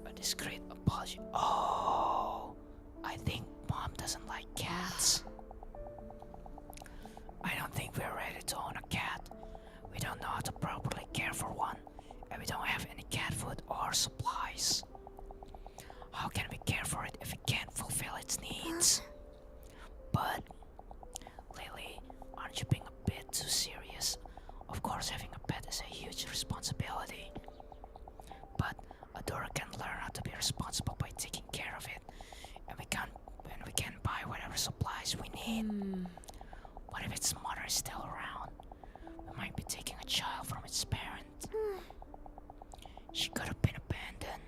A discreet apology. Oh, I think Mom doesn't like cats. I don't think we're ready to own a cat. We don't know how to properly care for one, and we don't have any cat food or supplies. How can we care for it if we can't fulfill its needs? But, Lily, aren't you being a bit too serious? Of course, having a pet is a huge responsibility. But Adora can learn how to be responsible by taking care of it, and we can buy whatever supplies we need. What if its mother is still around? We might be taking a child from its parent. She could have been abandoned.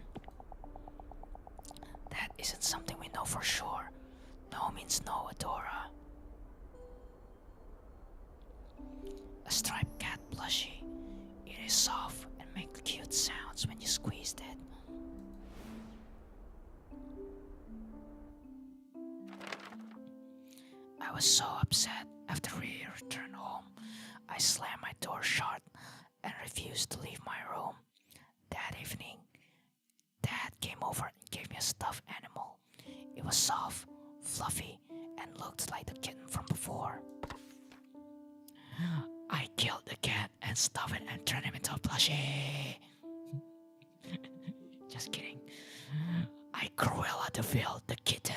That isn't something we know for sure. No means no, Adora. A striped cat plushie. It is soft and makes cute sounds when you squeezed it. I was so upset after we returned home. I slammed my door shut and refused to leave my room. That evening, Dad came over and gave me a stuffed animal. It was soft, fluffy, and looked like the kitten from before. I killed the cat and stuffed it and turned him into a plushie. Just kidding. I Cruella de Vil the kitten.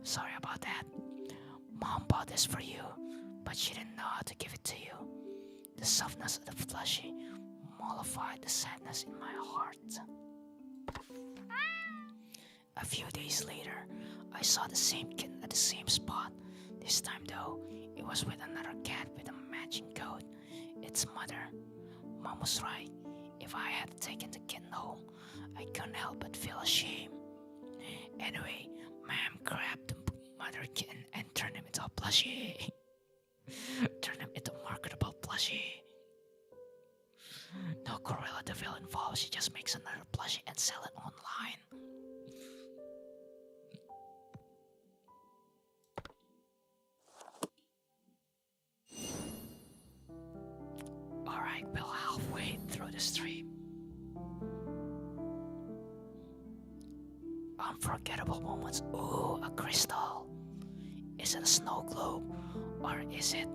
Sorry about that. Mom bought this for you, but she didn't know how to give it to you. The softness of the plushie mollified the sadness in my heart. A few days later, I saw the same kitten at the same spot. This time though, it was with another cat with a matching coat. Its mother. Mom was right. If I had taken the kitten home, I couldn't help but feel ashamed. Anyway, Mom grabbed the mother kitten and turned him into a plushie. Turned him into a marketable plushie. No no Gorilla Devil involved. She just makes another plushie and sell it online. Alright, we're halfway through the stream. Unforgettable moments. Ooh, a crystal. Is it a snow globe? Or is it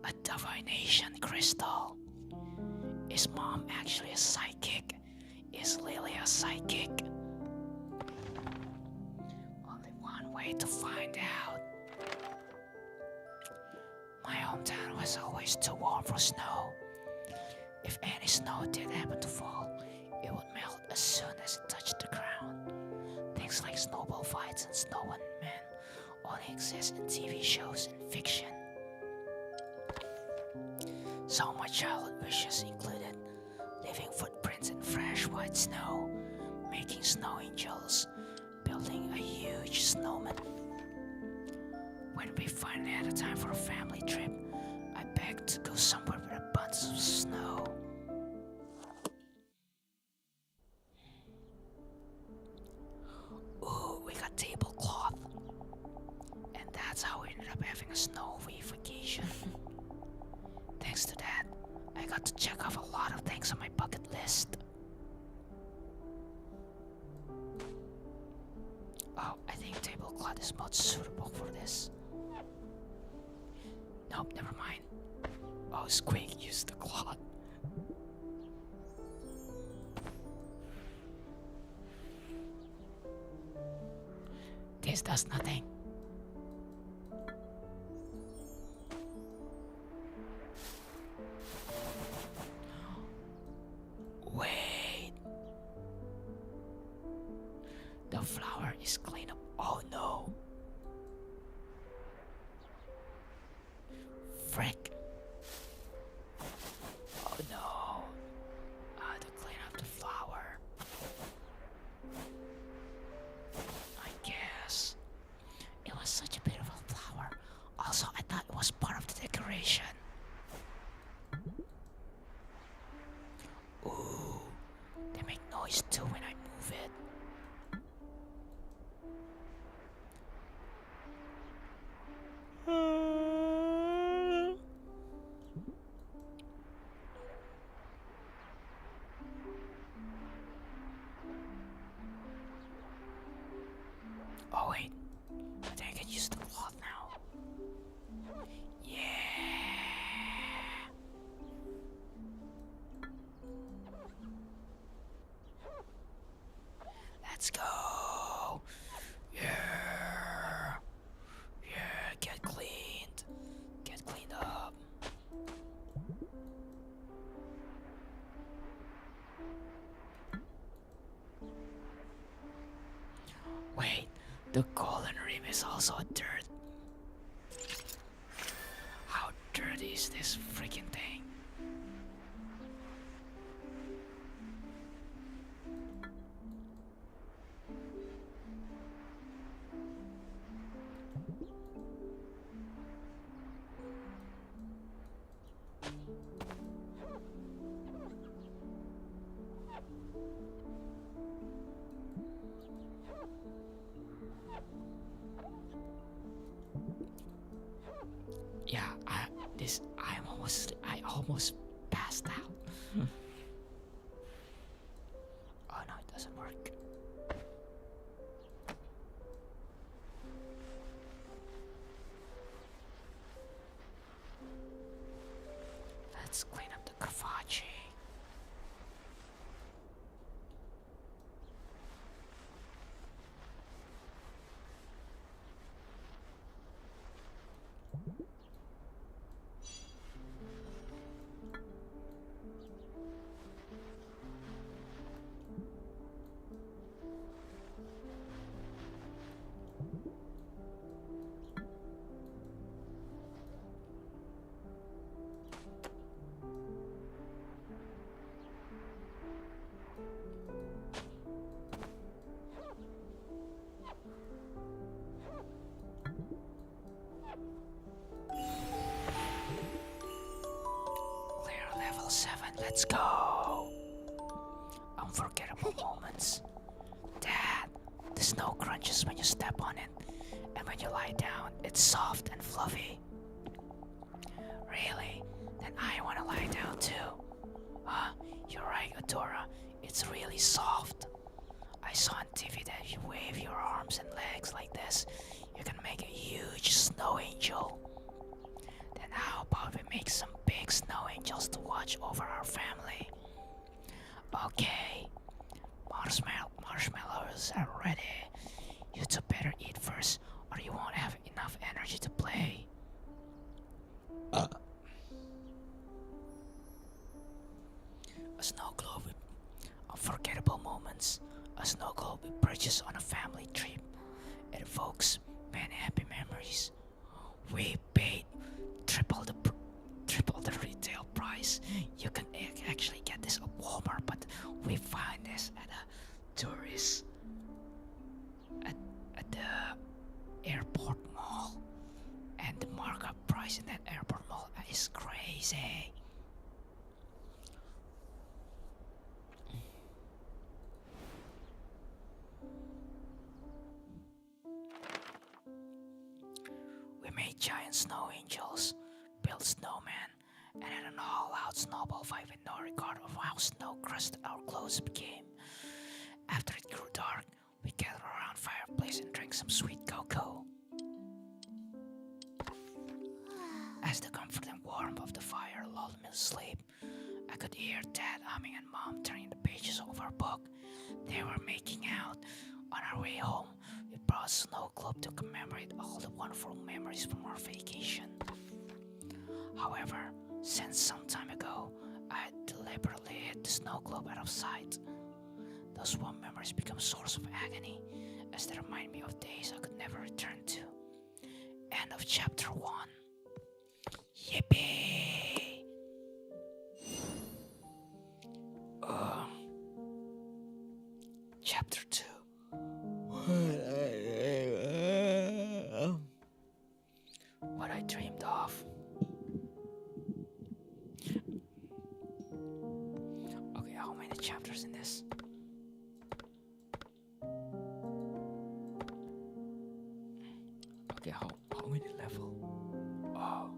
a divination crystal? Is Mom actually a psychic? Is Lily a psychic? Only one way to find out. My hometown was always too warm for snow. If any snow did happen to fall, it would melt as soon as it touched the ground. Things like snowball fights and snow and men only exist in TV shows and fiction. Some of my childhood wishes included leaving footprints in fresh white snow, making snow angels, building a huge snowman. When we finally had a time for a family trip, I begged to go somewhere with abundance of snow. Ooh, we got tablecloth. And that's how we ended up having a snowy vacation. Thanks to that, I got to check off a lot of things on my bucket list. Oh, I think tablecloth is most suitable for this. Nope, never mind. Oh, Squeak used the cloth. This does nothing. Wait. The flower is clean up. Oh no. Frick. Oh no. I had to clean up the flower. I guess. It was such a beautiful flower. Also, I thought it was part of the decoration. Ooh. They make noise too when I move it. Oh wait, I think I can use the cloth now. Yeah. Let's go. Yeah. Yeah, get cleaned. Get cleaned up. Wait, the golden rim is also a dirt. How dirty is this freaking thing? Yeah, I almost passed out. Oh no, it doesn't work. Let's clean up the cravache. Clear level 7, let's go. snow crunches when you step on it, and when you lie down, it's soft and fluffy. Really? Then I wanna lie down too. You're right, Adora. It's really soft. I saw on TV that if you wave your arms and legs like this, you can make a huge snow angel. Then how about we make some big snow angels to watch over our family? Okay. Marshmallows are ready. You two better eat first, or you won't have enough energy to play. A snow globe with unforgettable moments. A snow globe we purchased on a family trip. It evokes many happy memories. We paid triple the retail price. You can actually get this at Walmart, but we find this at a tourist at the airport mall, and the markup price in that airport mall is crazy. We made giant snow angels, built snowmen, and had an all-out snowball fight with no regard of how snow-crusted our clothes became. After it grew dark, we gathered around fireplace and drank some sweet cocoa. As the comfort and warmth of the fire lulled me to sleep, I could hear Dad humming and Mom turning the pages of our book. They were making out. On our way home, we brought a snow globe to commemorate all the wonderful memories from our vacation. However, since some time ago, I had deliberately hid the snow globe out of sight. Those warm memories become a source of agony, as they remind me of days I could never return to. End of chapter 1. Yippee! Chapter 2. What I dreamed of. Okay, how many chapters in this? Okay, how many level? Oh.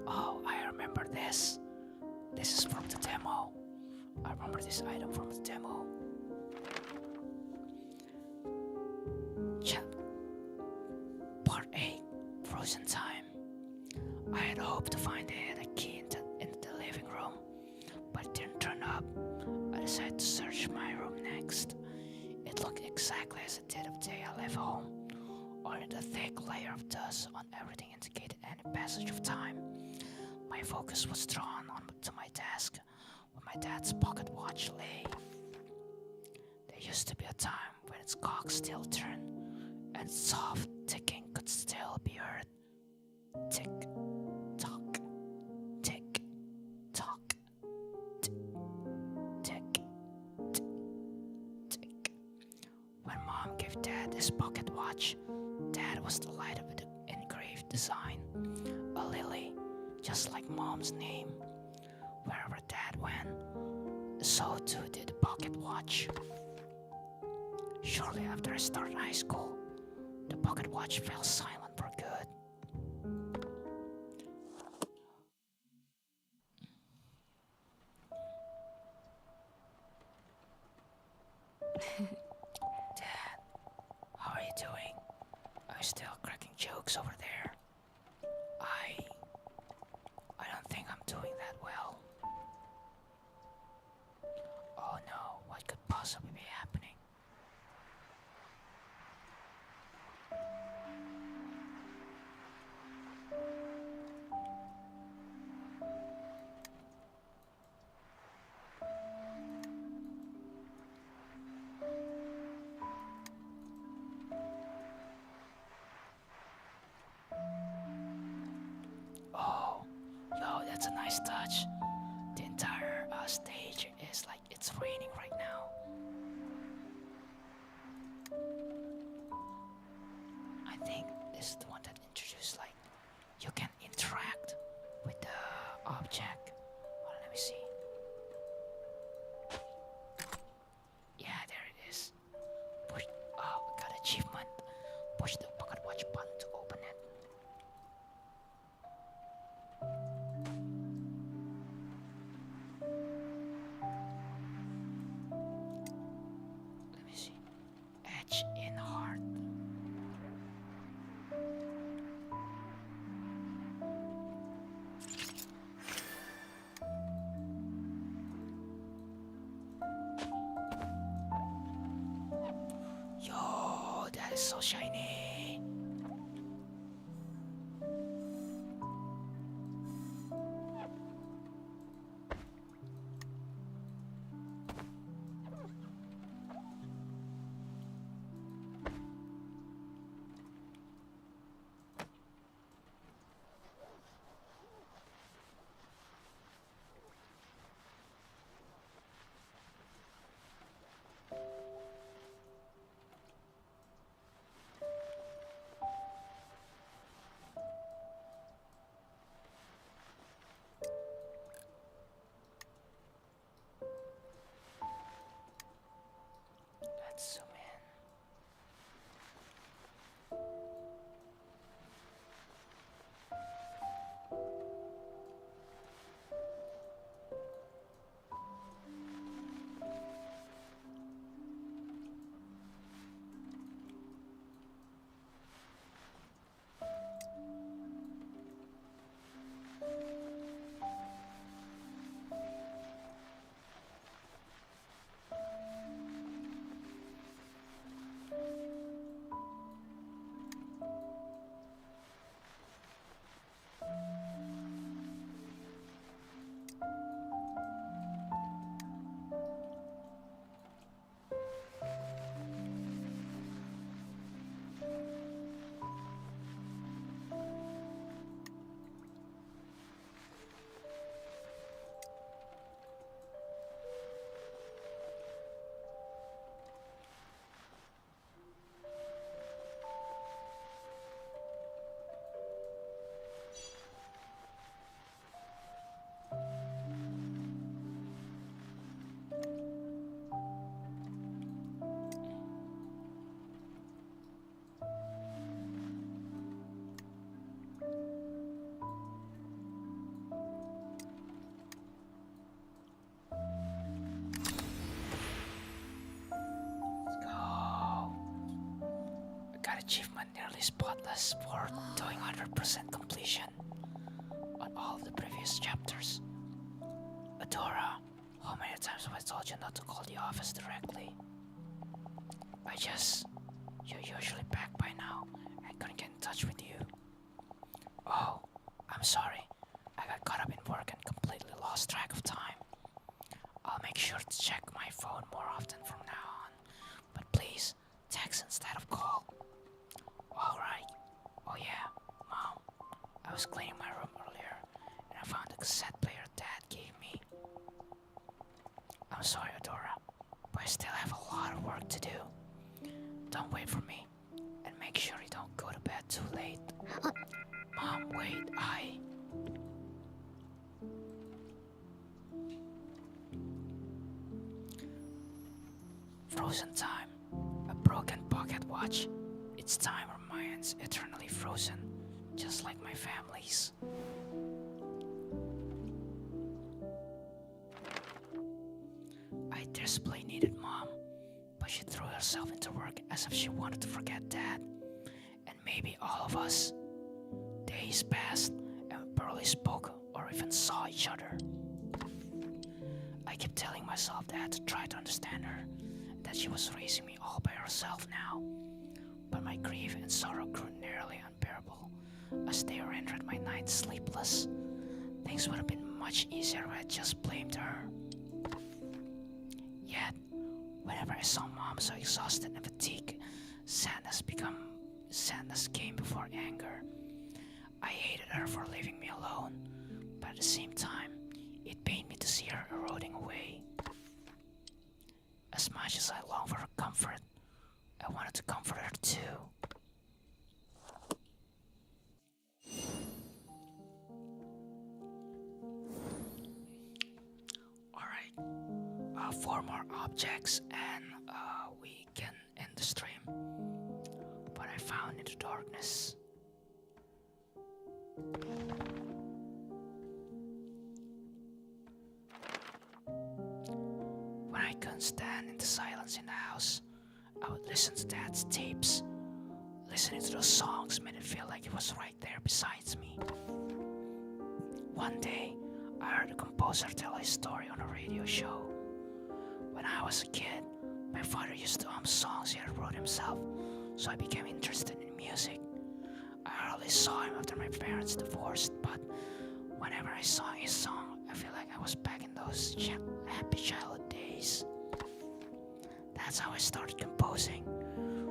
Oh, I remember this. This is from the demo. I remember this item from the demo. Part 8, Frozen Time. I had hoped to find a key in the living room, but it didn't turn up. I decided to search my room next. It looked exactly as it did the day I left home. Only the thick layer of dust on everything indicated any passage of time. My focus was drawn to my desk, where my dad's pocket watch lay. There used to be a time when its clock still turned, and soft ticking could still be heard. Tick, tock, tick, tock, tick, tick, tick, tick. When Mom gave Dad his pocket watch, Dad was delighted with the engraved design. A lily, just like Mom's name. Wherever Dad went, so too did the pocket watch. Shortly after I started high school, the pocket watch fell silent for good. Dad, how are you doing? Are you still cracking jokes over there? I don't think I'm doing that well. Oh no, what could possibly be happening? Oh, yo, that's a nice touch. The entire stage is like it's raining right now. I think this is the one that introduced like you can interact with the object. Well, let me see. Yeah, there it is. Push. Oh, we got achievement. Push the pocket watch button to open it. Let me see. Edge in heart. Yo, that is so shiny. Let's zoom in. Achievement nearly spotless for doing 100% completion on all of the previous chapters. Adora, how many times have I told you not to call the office directly? You're usually back by now. I couldn't get in touch with you. Oh, I'm sorry. I got caught up in work and completely lost track of time. I'll make sure to check my phone more often from now on. But please, text instead of call. Alright. Oh yeah, Mom. I was cleaning my room earlier and I found the cassette player Dad gave me. I'm sorry, Adora, but I still have a lot of work to do. Don't wait for me and make sure you don't go to bed too late. Mom, wait, Frozen time. A broken pocket watch. Its time remains eternally frozen, just like my family's. I desperately needed Mom, but she threw herself into work as if she wanted to forget Dad, and maybe all of us. Days passed, and we barely spoke or even saw each other. I kept telling myself that I had to try to understand her, that she was raising me all by herself now. But my grief and sorrow grew nearly unbearable as they rendered my nights sleepless. Things would have been much easier if I had just blamed her. Yet, whenever I saw Mom so exhausted and fatigued, sadness came before anger. I hated her for leaving me alone, but at the same time, it pained me to see her eroding away. As much as I longed for her comfort, I wanted to comfort her too. 4 more objects and we can end the stream. But I found in the darkness. When I couldn't stand in the silence in the house, I would listen to Dad's tapes. Listening to those songs made it feel like it was right there beside me. One day, I heard a composer tell a story on a radio show. When I was a kid, my father used to hum songs he had wrote himself, so I became interested in music. I hardly saw him after my parents divorced, but whenever I sang his song, I feel like I was back in those happy childhood days. That's how I started composing.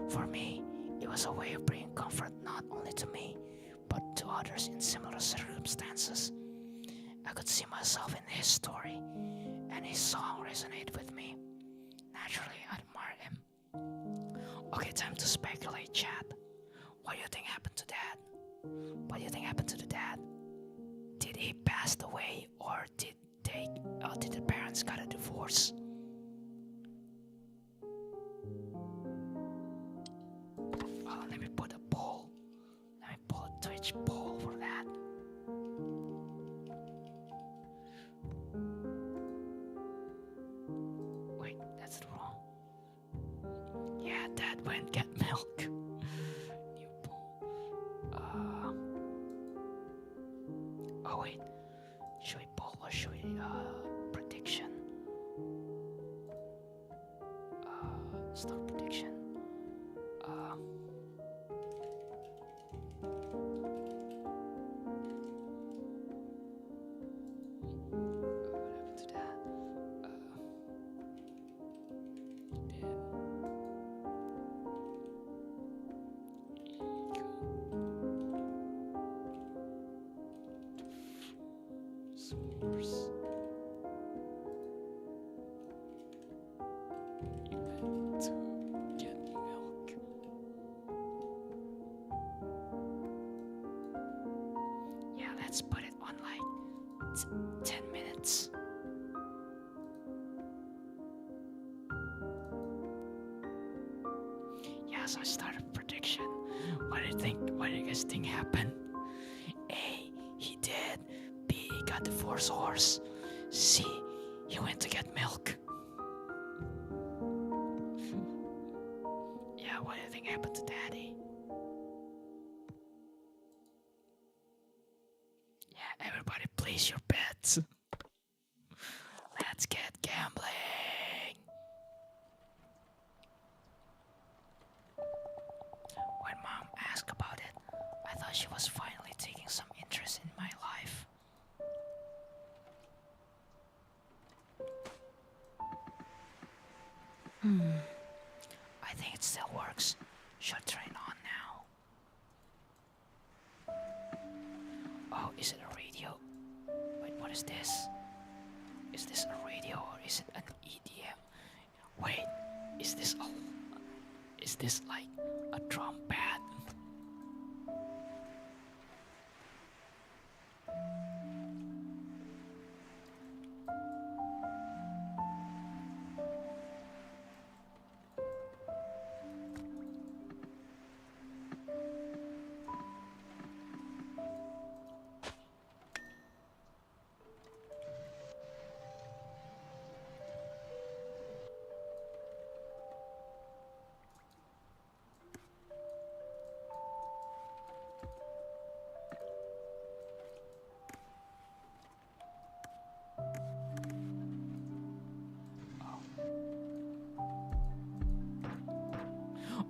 For me, it was a way of bringing comfort not only to me, but to others in similar circumstances. I could see myself in his story, and his song resonated with me. Naturally, I admired him. Okay, time to speculate, chat. What do you think happened to Dad? What do you think happened to the dad? Did he pass away, or did the parents got a divorce? Oh, let me put a poll. Let me pull a Twitch poll for that. Wait, that's wrong. Yeah, Dad went get milk. New poll. Oh wait, should we poll or should we prediction? Start prediction. What happened to that? Source. You went to get milk. Yeah, let's put it on like 10 minutes. Yeah, so I started prediction. What do you think? What do you guys think happened? A, he did. B, he got divorced horse. C, he went to get milk. Yeah, what do you think happened to Daddy? Yeah, everybody place your bets. Let's get gambling. When Mom asked about it, I thought she was finally taking some interest in my life. I think it still works. Should turn on now. Oh, is it a radio? Wait, what is this? Is this a radio or is it an EDM? Wait, is this like a drum pad?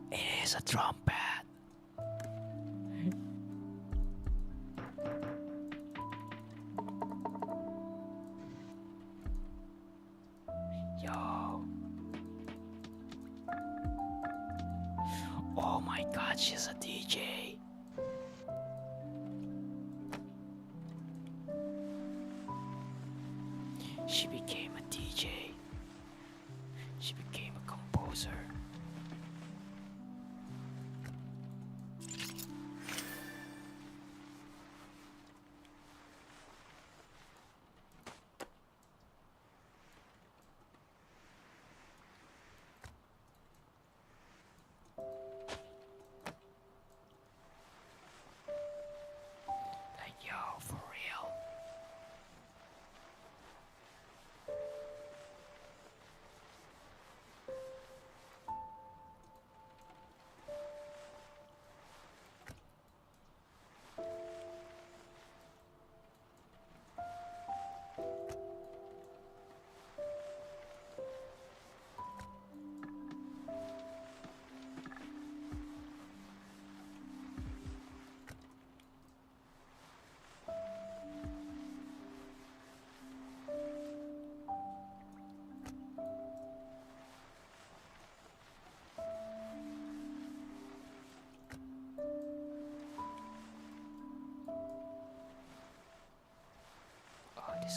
It is a drum pad. Yo. Oh my god, she's a DJ. She became a DJ. She became a composer.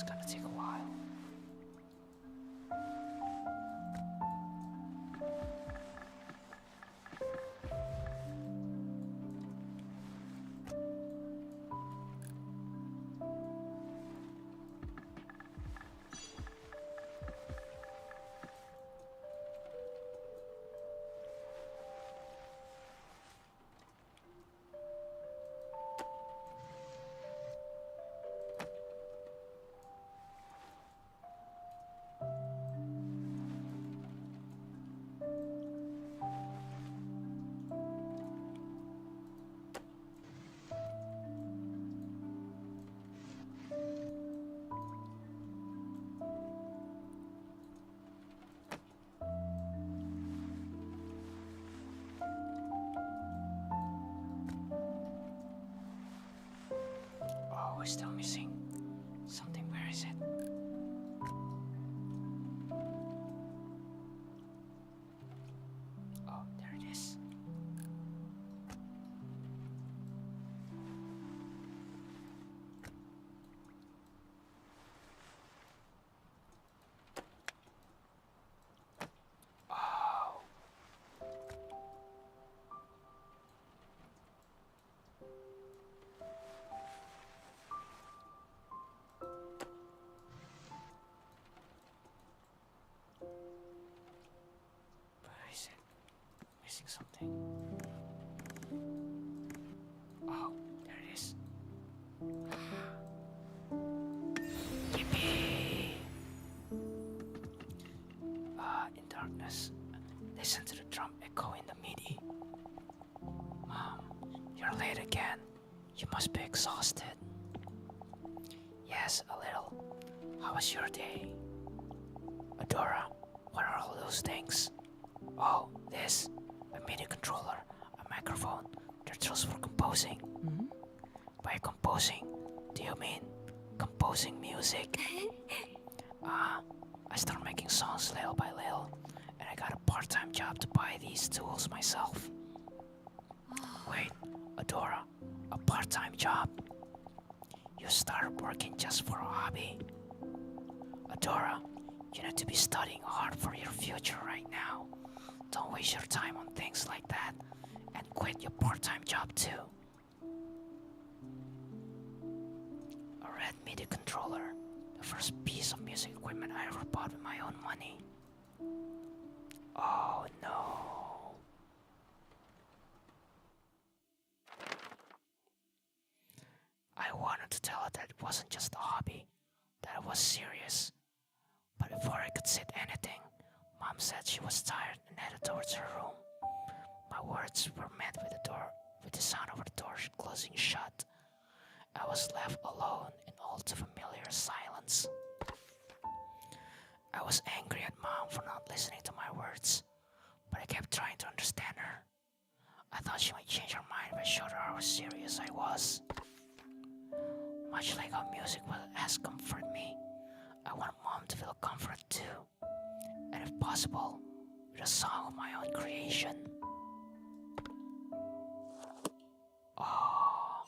is gonna take a while. Oh, we're still missing something. Where is it? Oh, there it is. Oh. Where is it? Missing something. Oh, there it is. Yippee! In darkness, listen to the drum echo in the MIDI. Mom, you're late again. You must be exhausted. Yes, a little. How was your day? Adora, what are all those things? Oh, this. A MIDI controller, a microphone. They're tools for composing. By composing, do you mean composing music? I started making songs little by little, and I got a part-time job to buy these tools myself. Wait, Adora, a part-time job? You started working just for a hobby? Adora, you need to be studying hard for your future right now. Don't waste your time on things like that, and quit your part-time job too. A red MIDI controller, the first piece of music equipment I ever bought with my own money. Oh no. I wanted to tell her that it wasn't just a hobby, that it was serious. But before I could say anything, Mom said she was tired and headed towards her room. My words were met with the sound of her door closing shut. I was left alone in all too familiar silence. I was angry at Mom for not listening to my words, but I kept trying to understand her. I thought she might change her mind if I showed her how serious I was. Much like how music has comforted me, I want Mom to feel comfort too, and if possible, with a song of my own creation. Oh,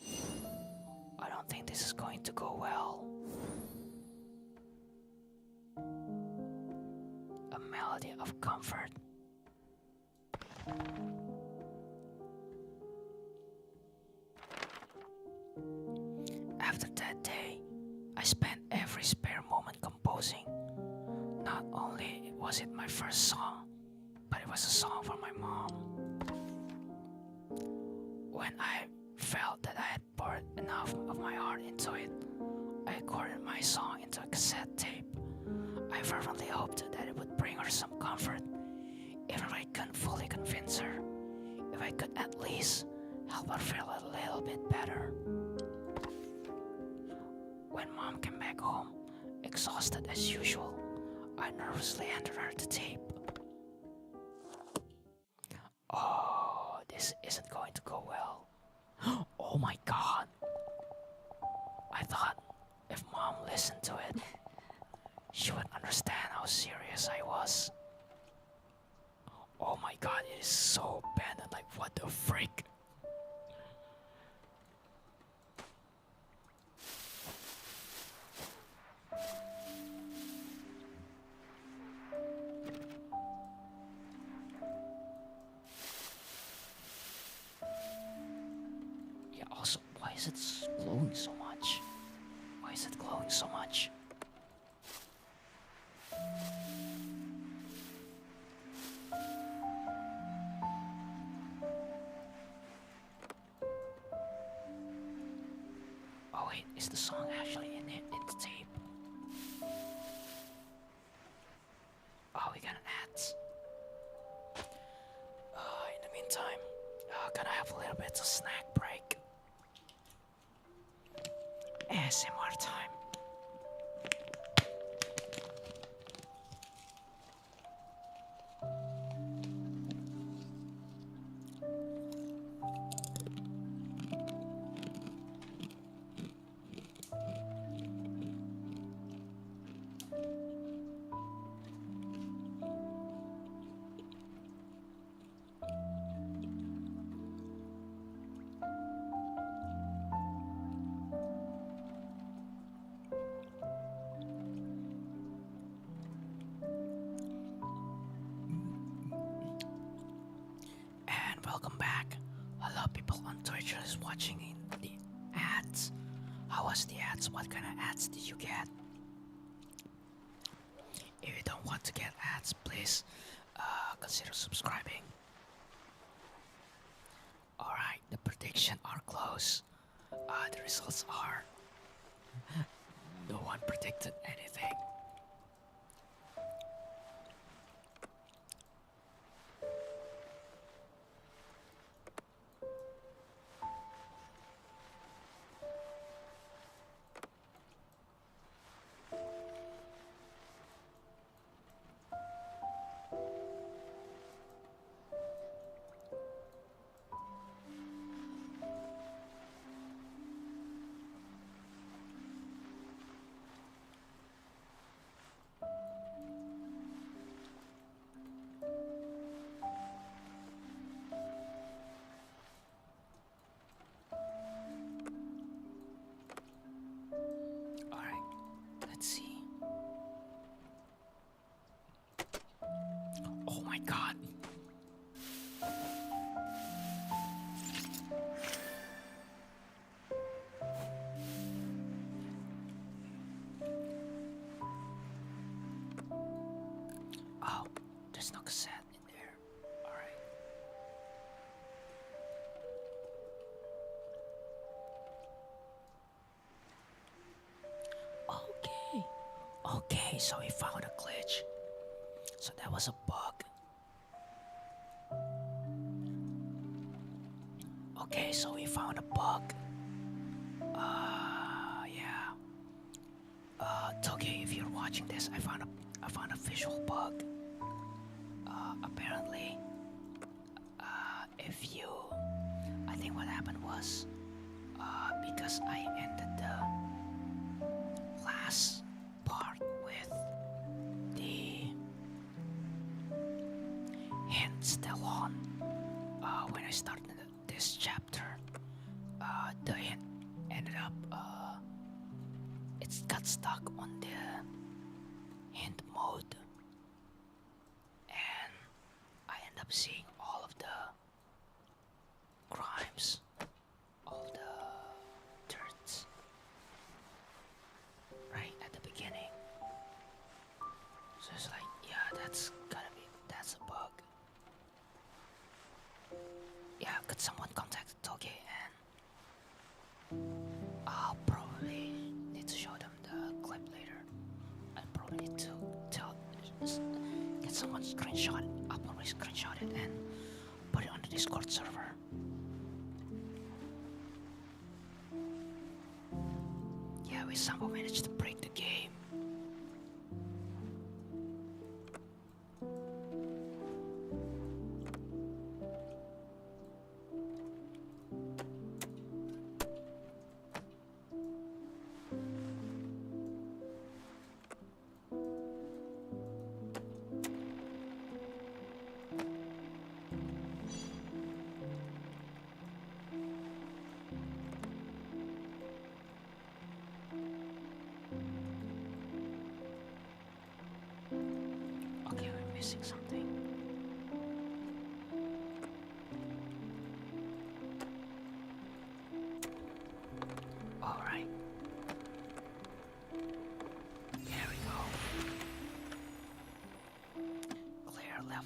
I don't think this is going to go well. A melody of comfort. After that day, I spent every spare moment composing. Not only was it my first song, but it was a song for my mom. When I felt that I had poured enough of my heart into it, I recorded my song into a cassette tape. I fervently hoped that it would bring her some comfort, even if I couldn't fully convince her, if I could at least help her feel a little bit better. When Mom came back home, exhausted as usual, I nervously handed her the tape. Oh, this isn't going to go well. Oh my god. I thought if Mom listened to it, she would understand how serious I was. Oh my god, it is so bad and like what the freak? Why is it glowing so much? Why is it glowing so much? Oh wait, is the song actually in it, in the tape? Oh, we got an ads. In the meantime, gonna have a little bit of snack break. ASMR time. Welcome back. A lot of people on Twitch is watching the ads. How was the ads? What kind of ads did you get? If you don't want to get ads, please consider subscribing. Alright, the predictions are close. The results are... no one predicted anything. Let's see. Oh my god. Oh, there's no cassette in there. Alright. Okay, so we found a glitch. So that was a bug. Okay, so we found a bug. Yeah. Toki, if you're watching this, I found a visual bug. Apparently, I think what happened was, because I ended the last part with the hint still on. When I started this chapter, the hint ended up, it got stuck on the hint mode, and I end up seeing all of the crimes, all the dirt, right at the beginning. So it's like, yeah, that's a bug. Yeah, could someone contact Toki, and I'll probably need to show them the clip later. I probably need to get someone screenshot. I'll probably screenshot it and put it on the Discord server. Yeah, we somehow managed to break the game. Okay, we're missing something.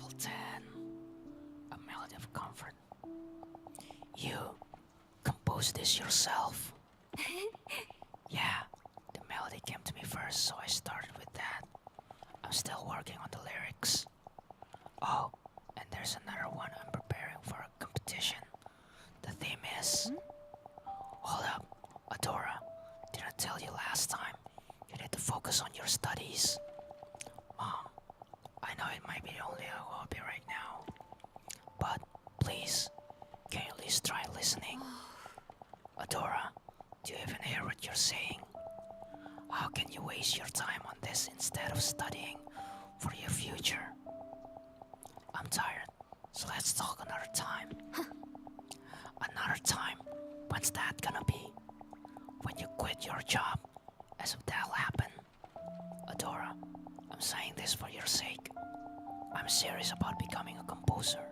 Level 10. A Melody of Comfort. You composed this yourself? Yeah, the melody came to me first, so I started with that. I'm still working on the lyrics. Oh, and there's another one I'm preparing for a competition. The theme is... Hold up, Adora. Did I tell you last time? You need to focus on your studies. Mom, I know it might be only a hobby right now, but please, can you at least try listening? Adora, do you even hear what you're saying? How can you waste your time on this instead of studying for your future? I'm tired, so let's talk another time. Another time? When's that gonna be? When you quit your job, as if that'll happen. Adora, I'm saying this for your sake. I'm serious about becoming a composer.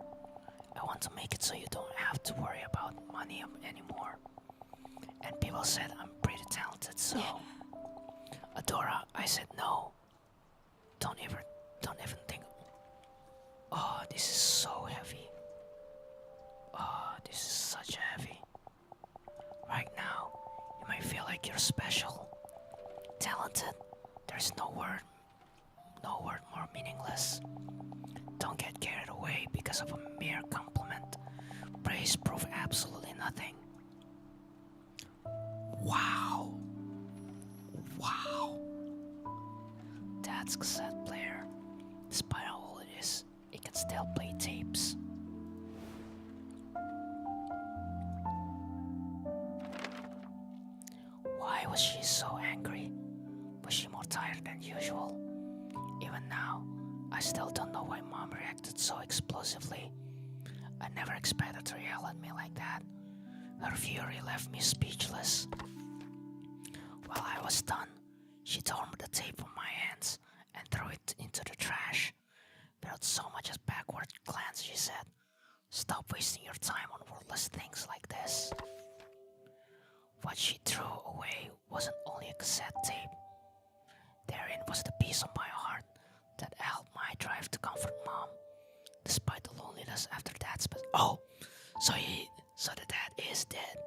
I want to make it so you don't have to worry about money anymore. And people said I'm pretty talented, so... Adora, I said no. Don't even think... Oh, this is so heavy. Oh, this is such heavy. Right now, you might feel like you're special. Talented, there's no word more meaningless. Don't get carried away because of a mere compliment. Praise proves absolutely nothing. Wow. Dad's cassette player. Despite how old it is, it can still play tapes. Why was she so angry? Was she more tired than usual? Even now, I still don't know why Mom reacted so explosively. I never expected her to yell at me like that. Her fury left me speechless. While I was done, she tore the tape from my hands and threw it into the trash. Without so much as backward glance, she said, "Stop wasting your time on worthless things like this." What she threw away wasn't only a cassette tape. Therein was the piece of my heart that helped my drive to comfort Mom, despite the loneliness after Dad's so the dad is dead.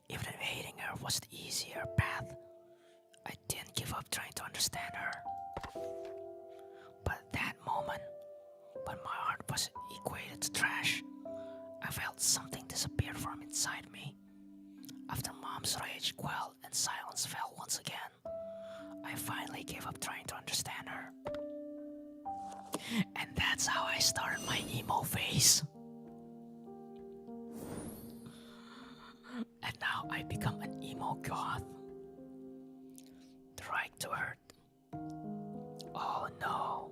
Even if hating her was the easier path, I didn't give up trying to understand her. But at that moment, when my heart was equated to trash, I felt something disappear from inside me. After Mom's rage quelled and silence fell once again, I finally gave up trying to understand her. And that's how I started my emo phase. And now I become an emo goth. The right to hurt. Oh no.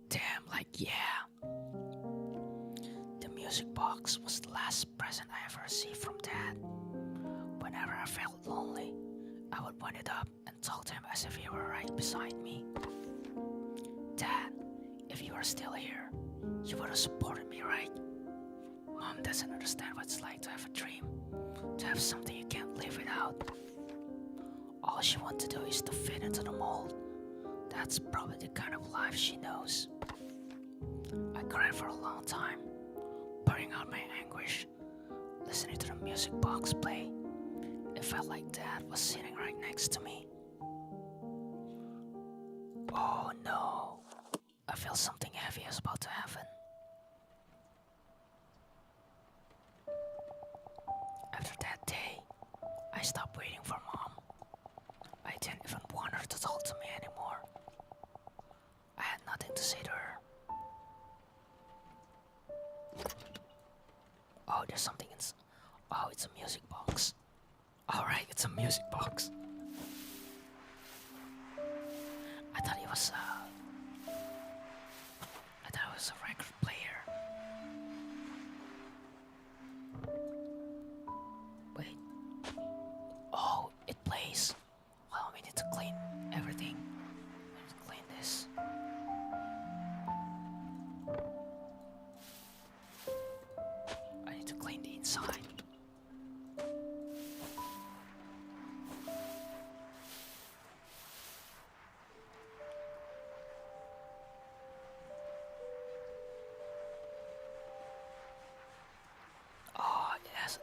Damn, like yeah. The music box was the last present I ever received from Dad. Whenever I felt lonely, I would wind it up and talk to him as if he were right beside me. Dad, if you were still here, you would have supported me, right? Mom doesn't understand what it's like to have a dream, to have something you can't live without. All she wants to do is to fit into the mold. That's probably the kind of life she knows. I cried for a long time, pouring out my anguish, listening to the music box play. It felt like Dad was sitting right next to me. Oh no, I felt something heavy is about to happen. After that day, I stopped waiting for Mom. I didn't even want her to talk to me anymore. I had nothing to say to her. Oh, there's something in... Oh, it's a music box. Alright, it's a music box. I thought it was a record player. Wait. Oh, it plays. Well, we need to clean everything. We need to clean this. I need to clean the inside.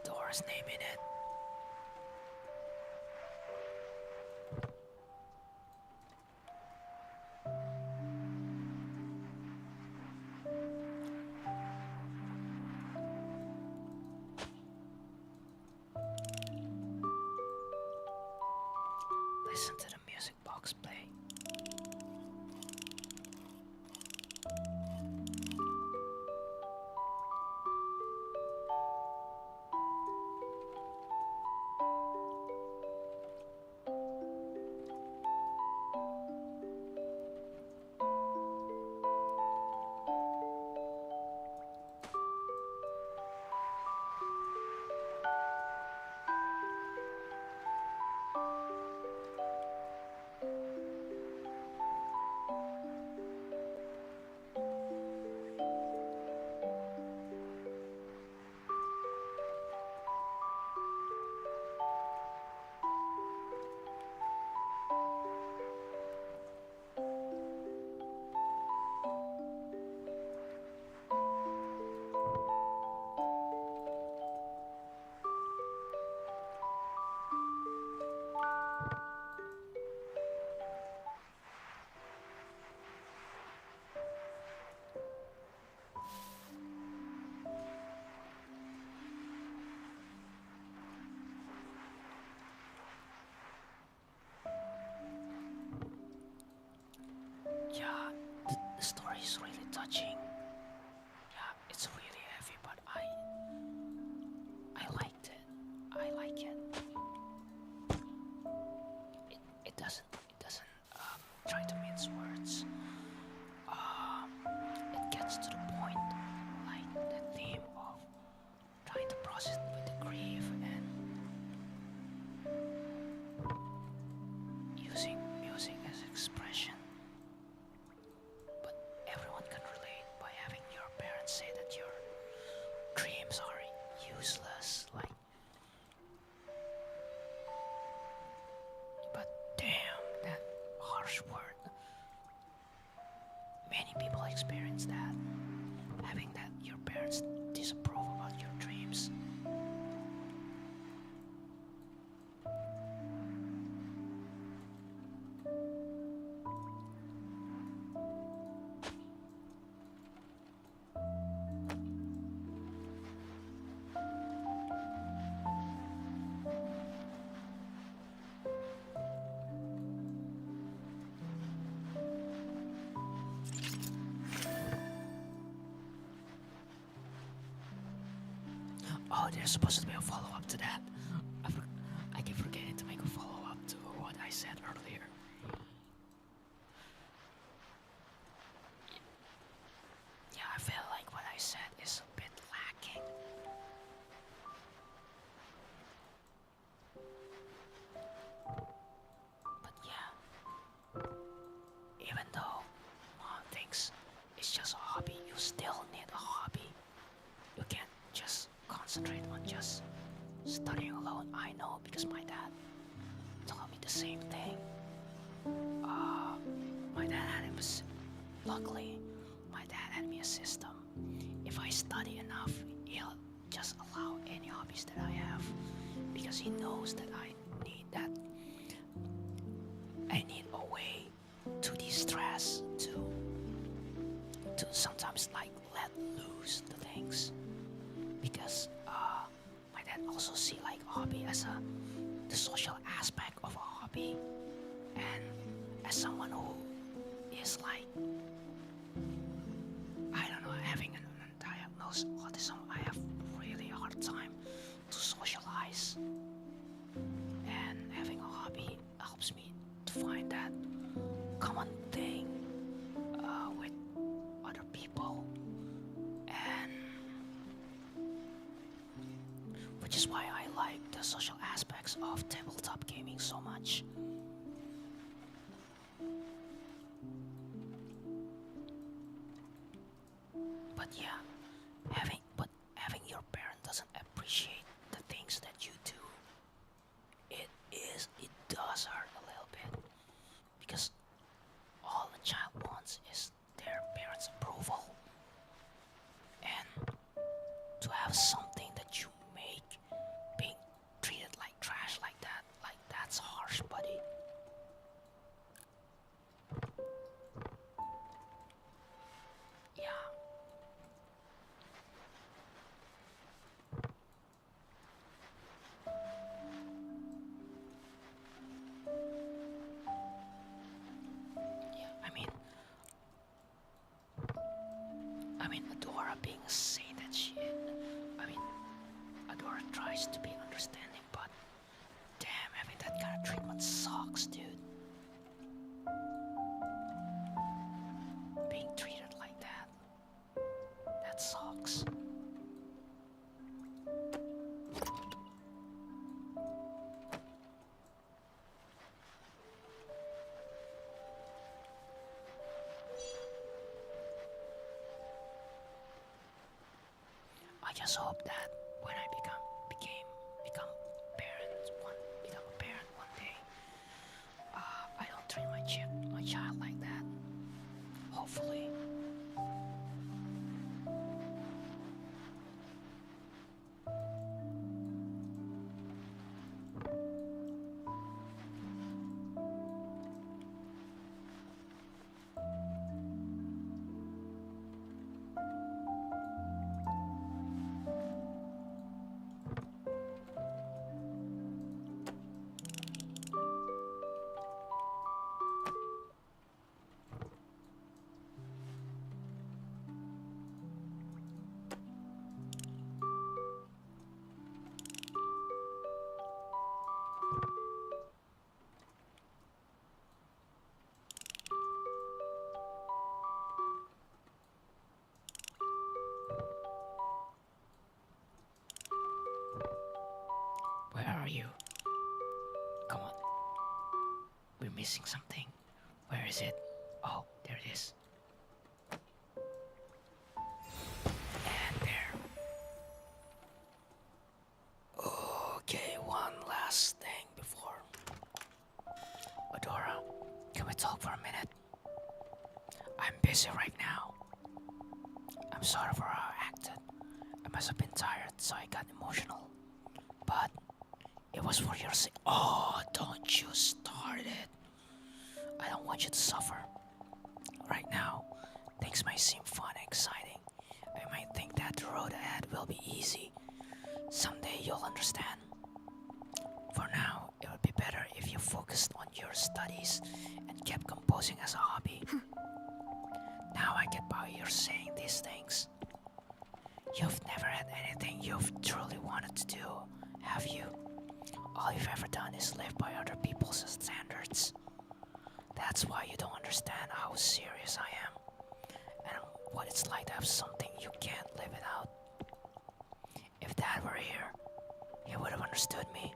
Thor's name in it. Listen to the music box play. Yeah, the story is really touching. Yeah, it's really heavy, but I liked it. I like it. It doesn't try to mince words. It gets to the point, like the theme of trying to process with the grief and using music as expression. But everyone can relate by having your parents say that your dreams are useless, like. But damn, that harsh word. Many people experience that, having that your parents disapprove about your dreams. Oh, there's supposed to be a follow-up to that. I keep forgetting to make a follow-up to what I said earlier. Yeah, I feel like what I said is a bit lacking. But yeah, even though mom thinks it's just a hobby, you still need a hobby. You can't just concentrate on just studying alone. I know because my dad told me the same thing. My dad had him. Luckily, my dad had me a system. If I study enough, he'll just allow any hobbies that I have because he knows that I need that. I need a way to de-stress, to sometimes like let loose the things. Because my dad also see like hobby as the social aspect of a hobby, and as someone who is like, I don't know, having an undiagnosed autism, I have really hard time to socialize, and having a hobby helps me to find that common thing with other people. And which is why I like the social aspects of tabletop gaming so much. But yeah, having your parent doesn't appreciate the things that you do, it does hurt a little bit, because all a child wants is their parents' approval, and to have something that you make to be understanding, but damn, having that kind of treatment sucks, dude. Being treated like that sucks. I just hope that when I become a parent one day, I don't treat my child like that. Hopefully. Where are you? Come on. We're missing something. Where is it? Oh, there it is. And there. Okay, one last thing before. Adora, can we talk for a minute? I'm busy right now. I'm sorry for how I acted. I must have been tired, so I got emotional. But it was for your sake. Oh, don't you start it. I don't want you to suffer. Right now, things might seem fun and exciting. I might think that the road ahead will be easy. Someday you'll understand. For now, it would be better if you focused on your studies and kept composing as a hobby. Now I get why you're saying these things. You've never had anything you've truly wanted to do, have you? All you've ever done is live by other people's standards. That's why you don't understand how serious I am, and what it's like to have something you can't live without. If Dad were here, he would have understood me.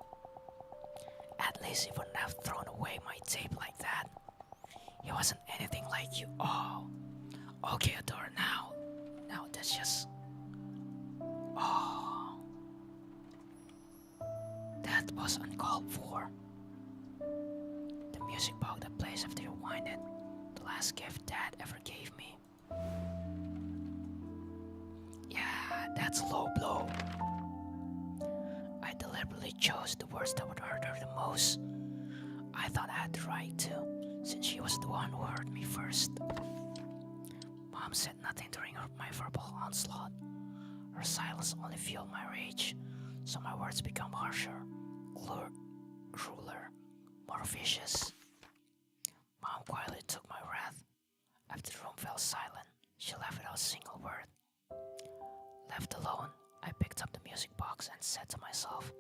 At least he wouldn't have thrown away my tape like that. He wasn't anything like you. Oh, okay, Adore, now that's just... Oh, that was uncalled for. The music box that plays after you wind it, the last gift Dad ever gave me. Yeah, that's a low blow. I deliberately chose the words that would hurt her the most. I thought I had the right to, since she was the one who hurt me first. Mom said nothing during my verbal onslaught. Her silence only fueled my rage, so my words become harsher, crueler, more vicious. Mom quietly took my wrath. After the room fell silent, she left without a single word. Left alone, I picked up the music box and said to myself,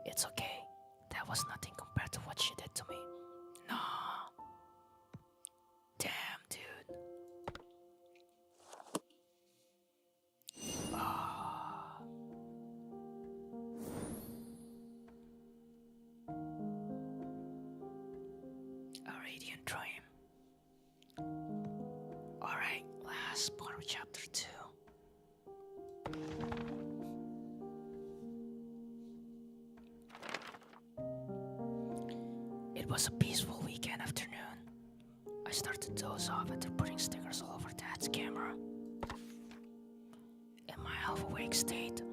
"It's okay, that was nothing compared to what she did to me." Nah. Damn, dude. A radiant dream. Alright, last part of chapter 2. It was a peaceful weekend afternoon. I started to doze off after putting stickers all over Dad's camera. In my half-awake state,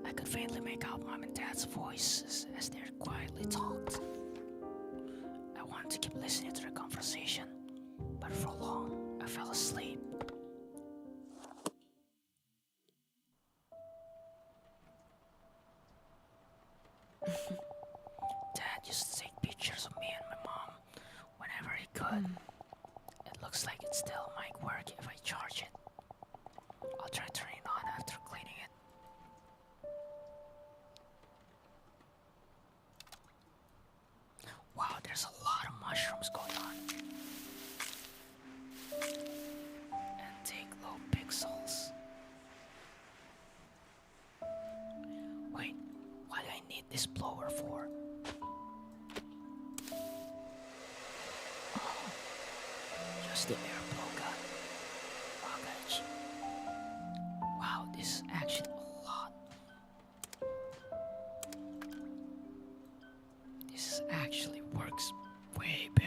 I could faintly make out Mom and Dad's voices as they quietly talked. I wanted to keep listening to their conversation, but for long, I fell asleep. Dad used to take pictures of me and my mom whenever he could. It looks like it still might work if I charge it. I'll try turning it on after cleaning it. mushrooms going on. And take low pixels. Wait, what do I need this blower for? Oh, just the air blow gun. Luggage. Wow, this is actually a lot. This actually works way better.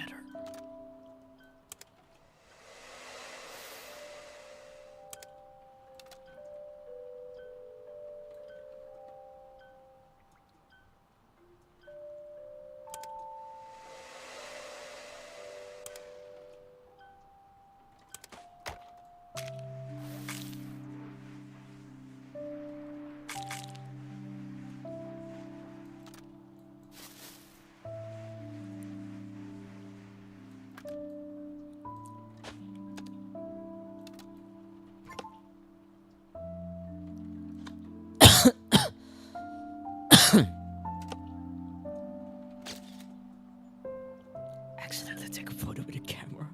Accidentally take a photo with the camera.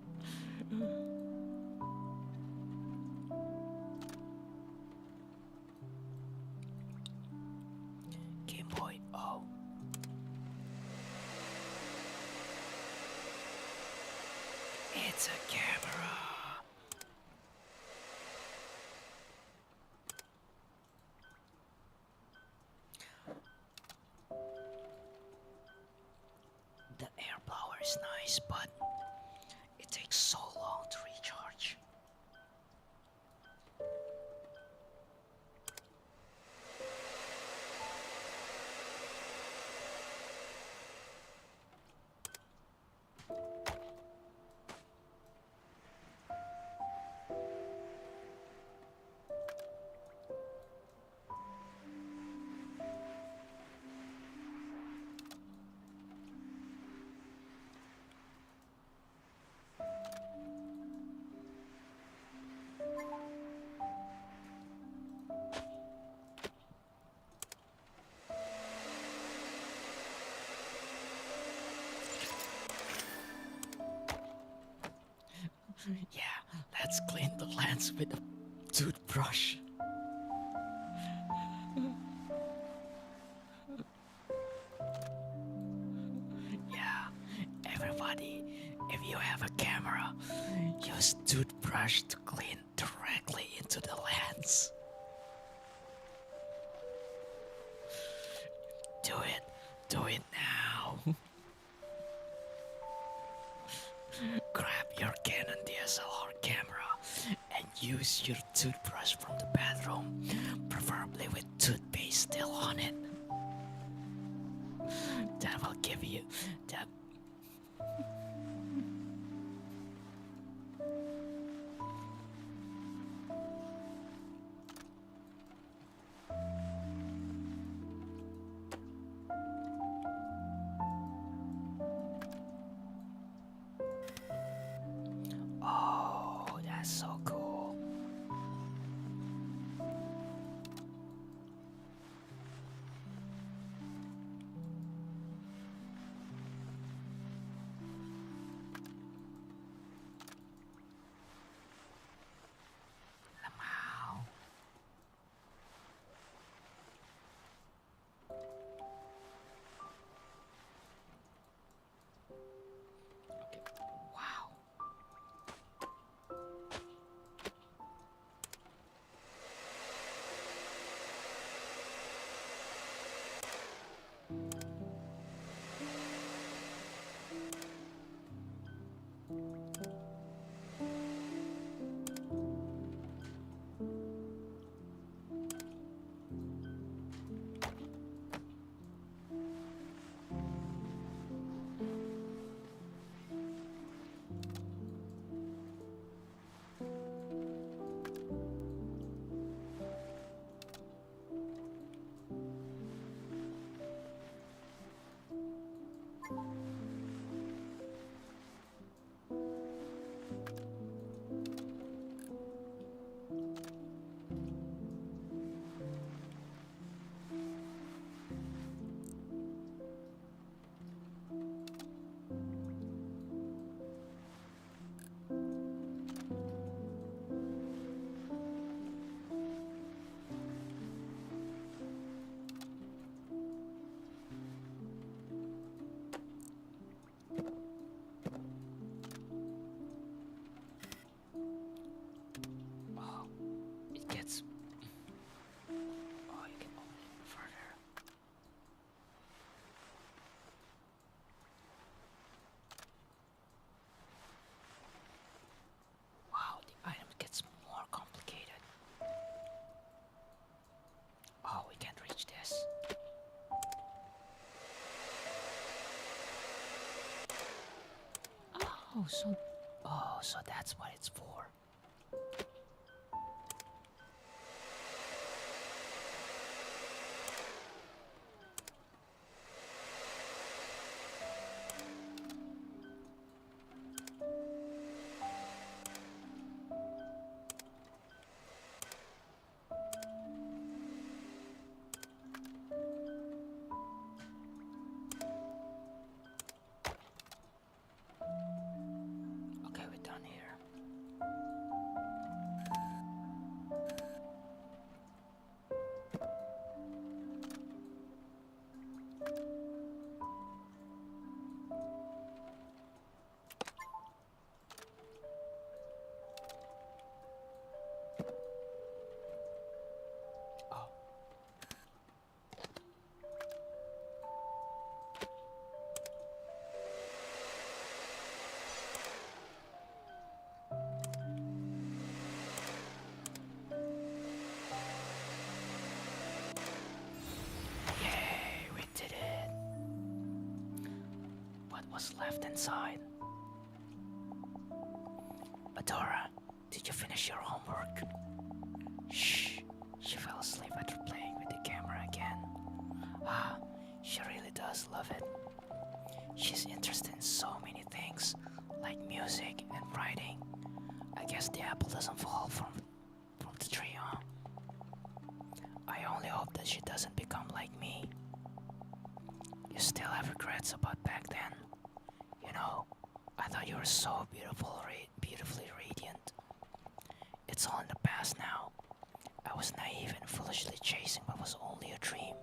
Game Boy. Oh. It's a camera. The air blower is nice, but it takes so long to recharge. Yeah, let's clean the lens with a toothbrush. Yeah, everybody, if you have a camera, use toothbrush to clean directly into the lens. Do it now. Grab your Canon DSLR camera and use your toothbrush from the bathroom, preferably with toothpaste still on it. That will give you that. Oh, that's so cool. So that's what it's for. Okay, we're done here. Oh. Yay, we did it. What was left inside? Adora, did you finish your homework? Shh, she fell asleep after playing with the camera again. Ah, she really does love it. She's interested in so many things, like music and writing. I guess the apple doesn't fall from the tree, huh? I only hope that she doesn't become like me. You still have regrets about back then? You know, I thought you were so beautifully radiant. It's all in the past now. I was naive and foolishly chasing what was only a dream.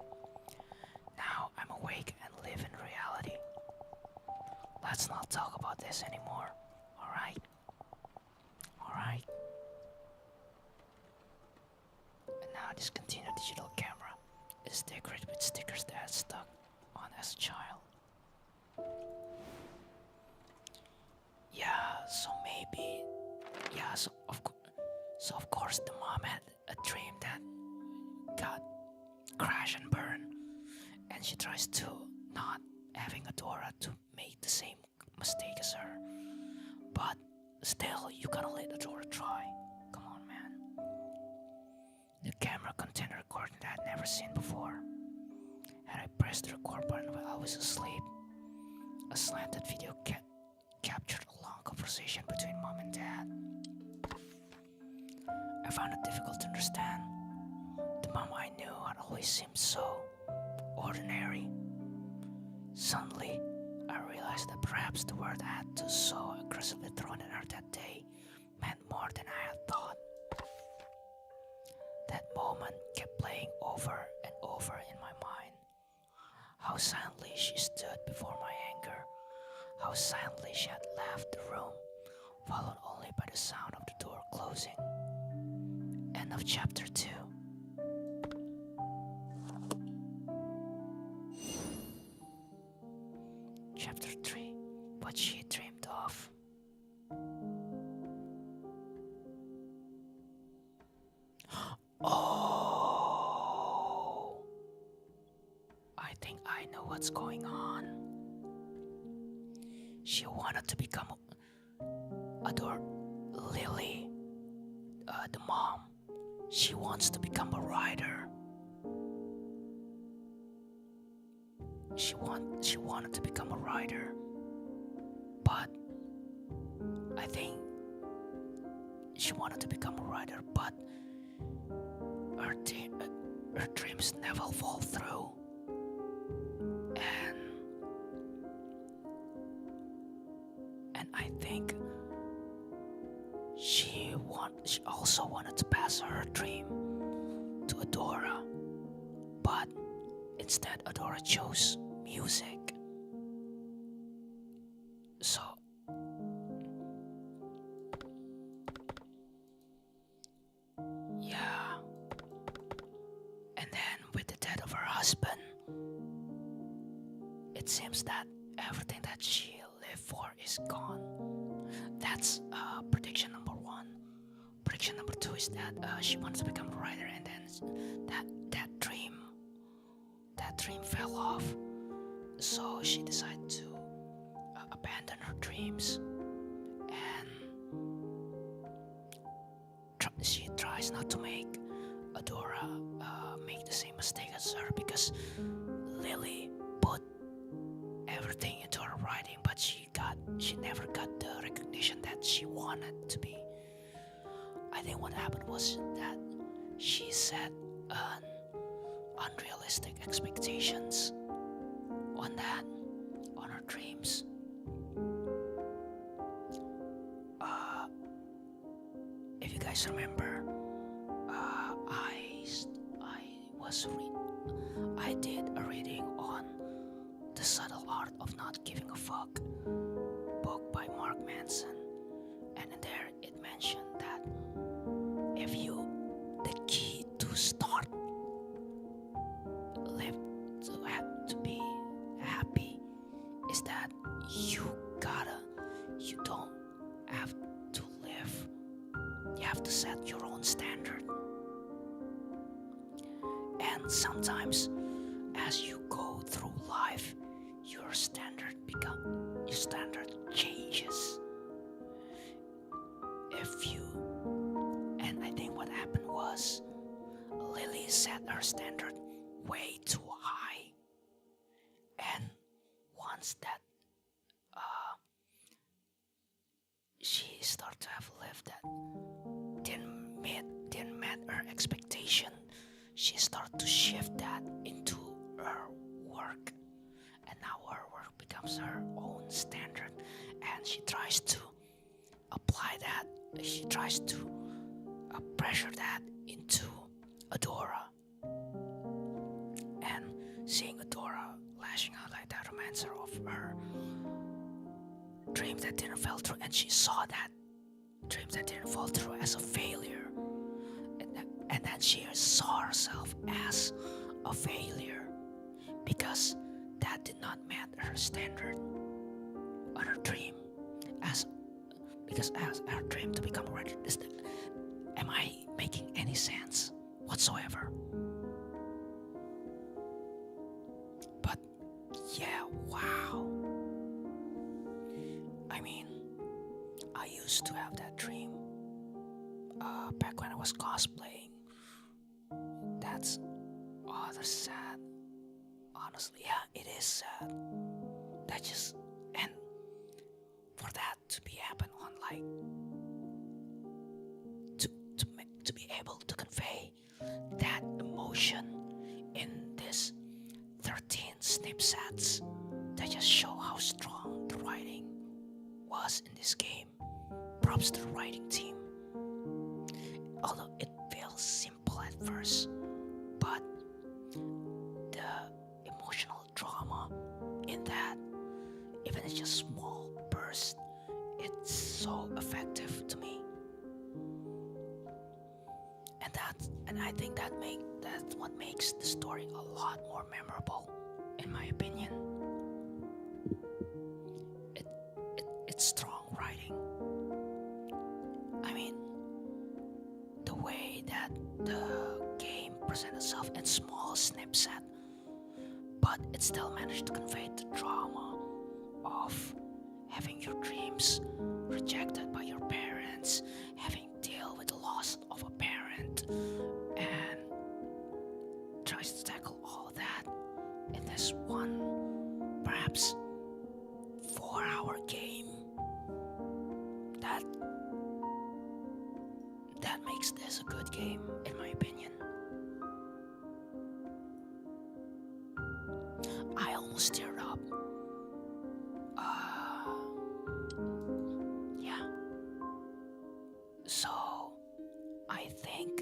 Now I'm awake and live in reality. Let's not talk about this anymore, alright? Alright? And now this continued digital camera is decorated with stickers that I stuck on as a child. So of course the mom had a dream that got crash and burn, and she tries to not having Adora to make the same mistake as her. But still, you gotta let Adora try. Come on, man. The camera contained a recording that I'd never seen before. Had I pressed the record button while I was asleep, a slanted video captured a long conversation between mom and dad. I found it difficult to understand. The mom I knew had always seemed so ordinary. Suddenly, I realized that perhaps the word I had to so aggressively thrown at her that day meant more than I had thought. That moment kept playing over and over in my mind. How silently she stood before my anger. How silently she had left the room, followed only by the sound of the door closing. End of chapter 2. Chapter 3. What she dreamed of. Oh! I think I know what's going on. She wanted to become Lily, the mom. She wants to become a writer. She wanted to become a writer, but I think she wanted to become a writer, but her dreams never fall through, and I think she also wanted to pass her dream to Adora, but instead Adora chose music. So yeah. And then with the death of her husband, it seems that everything that she lived for is gone. That's prediction number 1. Prediction number 2 is that she wants to become a writer, and then that dream fell off. So she decided to abandon her dreams. she tries not to make Adora make the same mistake as her, because Lily put everything into her writing, but she never got the recognition that she wanted to be. I think what happened was that she set unrealistic expectations on her dreams. If you guys remember, I did a reading on The Subtle Art of Not Giving a Fuck, book by Mark Manson, and in there it mentioned that the key to start to be happy is that you don't have to live. You have to set your own standard. And sometimes, as you go through life, your standard changes. And I think what happened was Lily set her standard way too high, and once that she started to have lived that didn't meet her expectation, she started to shift that into her work, and now her work becomes her own standard, and she tries to apply that. She tries to pressure that into Adora, and seeing Adora lashing out like that reminds her of her dream that didn't fall through, and she saw that dream that didn't fall through as a failure, and then she saw herself as a failure because that did not meet her standard on her dream, because as her dream to become a writer. Am I making any sense whatsoever? But yeah, wow. I mean, I used to have that dream back when I was cosplaying. That's sad. Honestly, yeah, it is sad. And for that to be happen on like to be able to convey that emotion in this 13 snipsets that just show how strong the writing was in this game. Props to the writing team. Although it feels simple at first, but the emotional drama in that, even it's just small burst, it's so effective to me. And I think that's what makes the story a lot more memorable, in my opinion. It's strong writing. I mean, the way that the game presents itself in small snipset, but it still managed to convey the drama of having your dreams rejected by your parents, having to deal with the loss of a parent, and tries to tackle all that in this one, perhaps 4-hour game. That makes this a good game, in my opinion. I almost teared up. Yeah. So, I think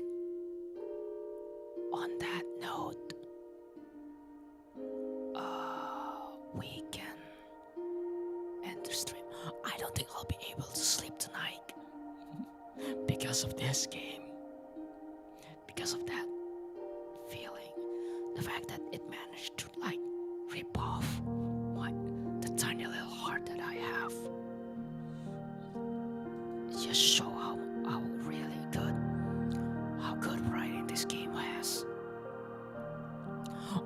on that note, we can end the stream. I don't think I'll be able to sleep tonight because of this game, because of that feeling, the fact that it managed to like rip off the tiny little heart that I have. It just show how really good writing this game has.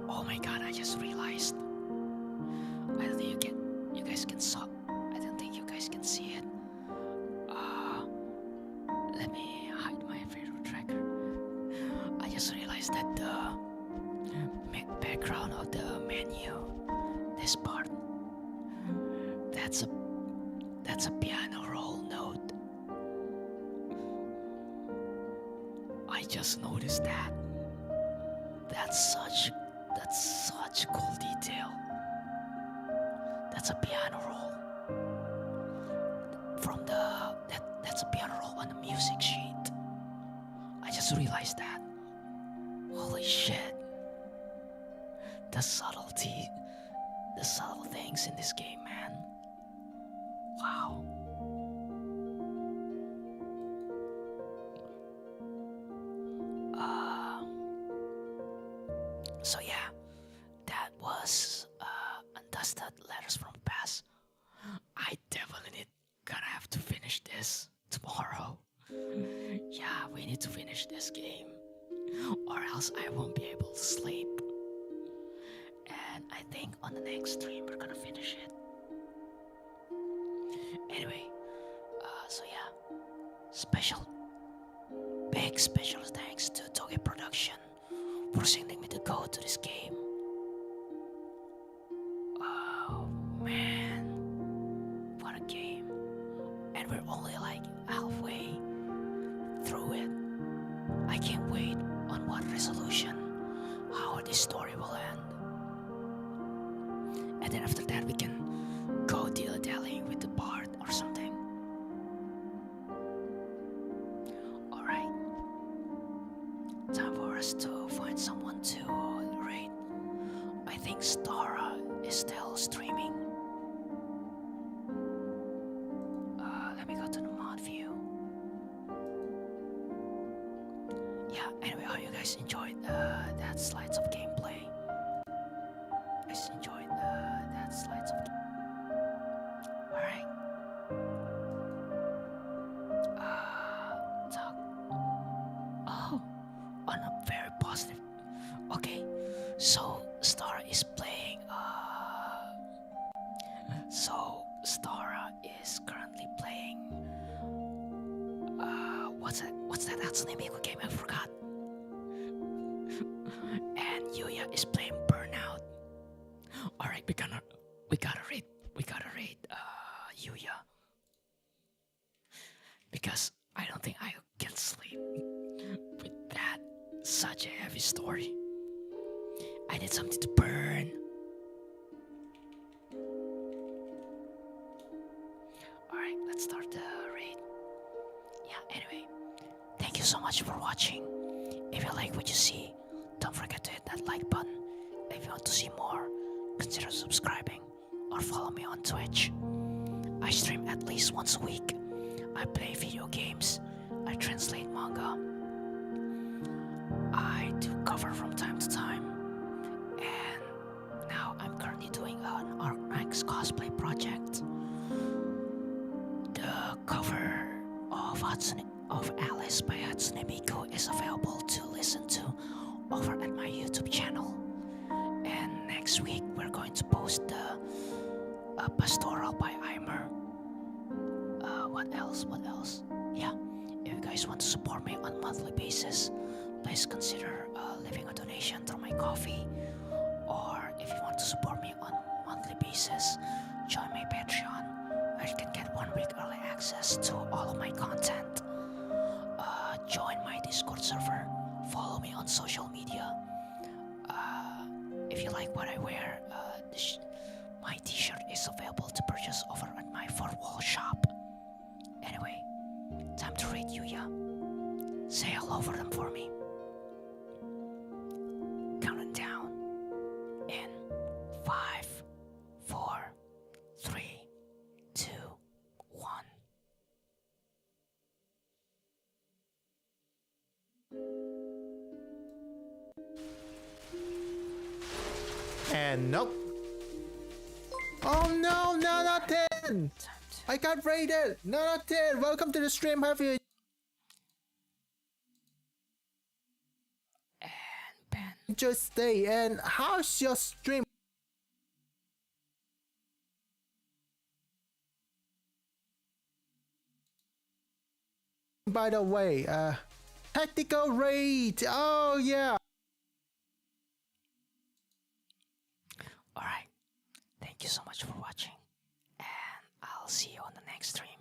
Oh my god, I just realized. I don't think you guys can see it. Let me hide my favorite the background of the menu. This part. That's a piano roll note. I just noticed that. That's such cool detail. That's a piano roll. That's a piano roll on the music sheet. I just realized that. Holy shit. The subtle things in this game, man. Wow. So yeah, that was Undusted Letters from the Past. I definitely gonna have to finish this tomorrow. Yeah, we need to finish this game, or else I won't be able to sleep. And I think on the next stream we're gonna finish it. Anyway, so yeah, big special thanks to Toge Production for sending me the code to this game. Oh man, what a game. And we're only like halfway through it. I can't wait on what resolution, how this story will end. And then after that we can go dilly-dallying with the part or something. Alright. Time for us to find someone to raid. I think Stara is still streaming. Let me go to the mod view. Yeah, anyway, how you guys enjoyed that slides of gameplay? I just enjoyed that slides of Alright. Talk. Oh, on a very positive. Okay, so Stara is playing. So Stara is currently playing. What's that Hatsune Miku game? I forgot. And Yuya is playing Burnout. All right, we gotta rate Yuya, because I don't think I can sleep with that such a heavy story. I need something to burn. All right, let's start the raid. Yeah. Anyway, thank you so much for watching. If you like what you see, don't forget to hit that like button. If you want to see more, consider subscribing or follow me on Twitch. I stream at least once a week. I play video games. I translate manga. I do cover from time to time. And now I'm currently doing an Arknights Cosplay project. The cover of Alice by Hatsune Miku is available to listen to over at my YouTube channel. And next week we're going to post the Pastoral by Eimer. What else? Yeah, if you guys want to support me on a monthly basis, please consider leaving a donation through my Ko-fi. Or if you want to support me on a monthly basis, join my Patreon, where you can get 1 week early access to all of my content. Join my Discord server, follow me on social media. If you like what I wear, my t-shirt is available to purchase over at my 4-wall shop. Anyway, time to raid Yuya. Say hello for them for me. Counting down in 5, 4, 3, 2, 1. And nope. Oh no, not 10! I got raided! Not 10! Welcome to the stream, have you? And Ben. Just stay. And how's your stream? By the way, tactical raid! Oh yeah! you so much for watching, and I'll see you on the next stream.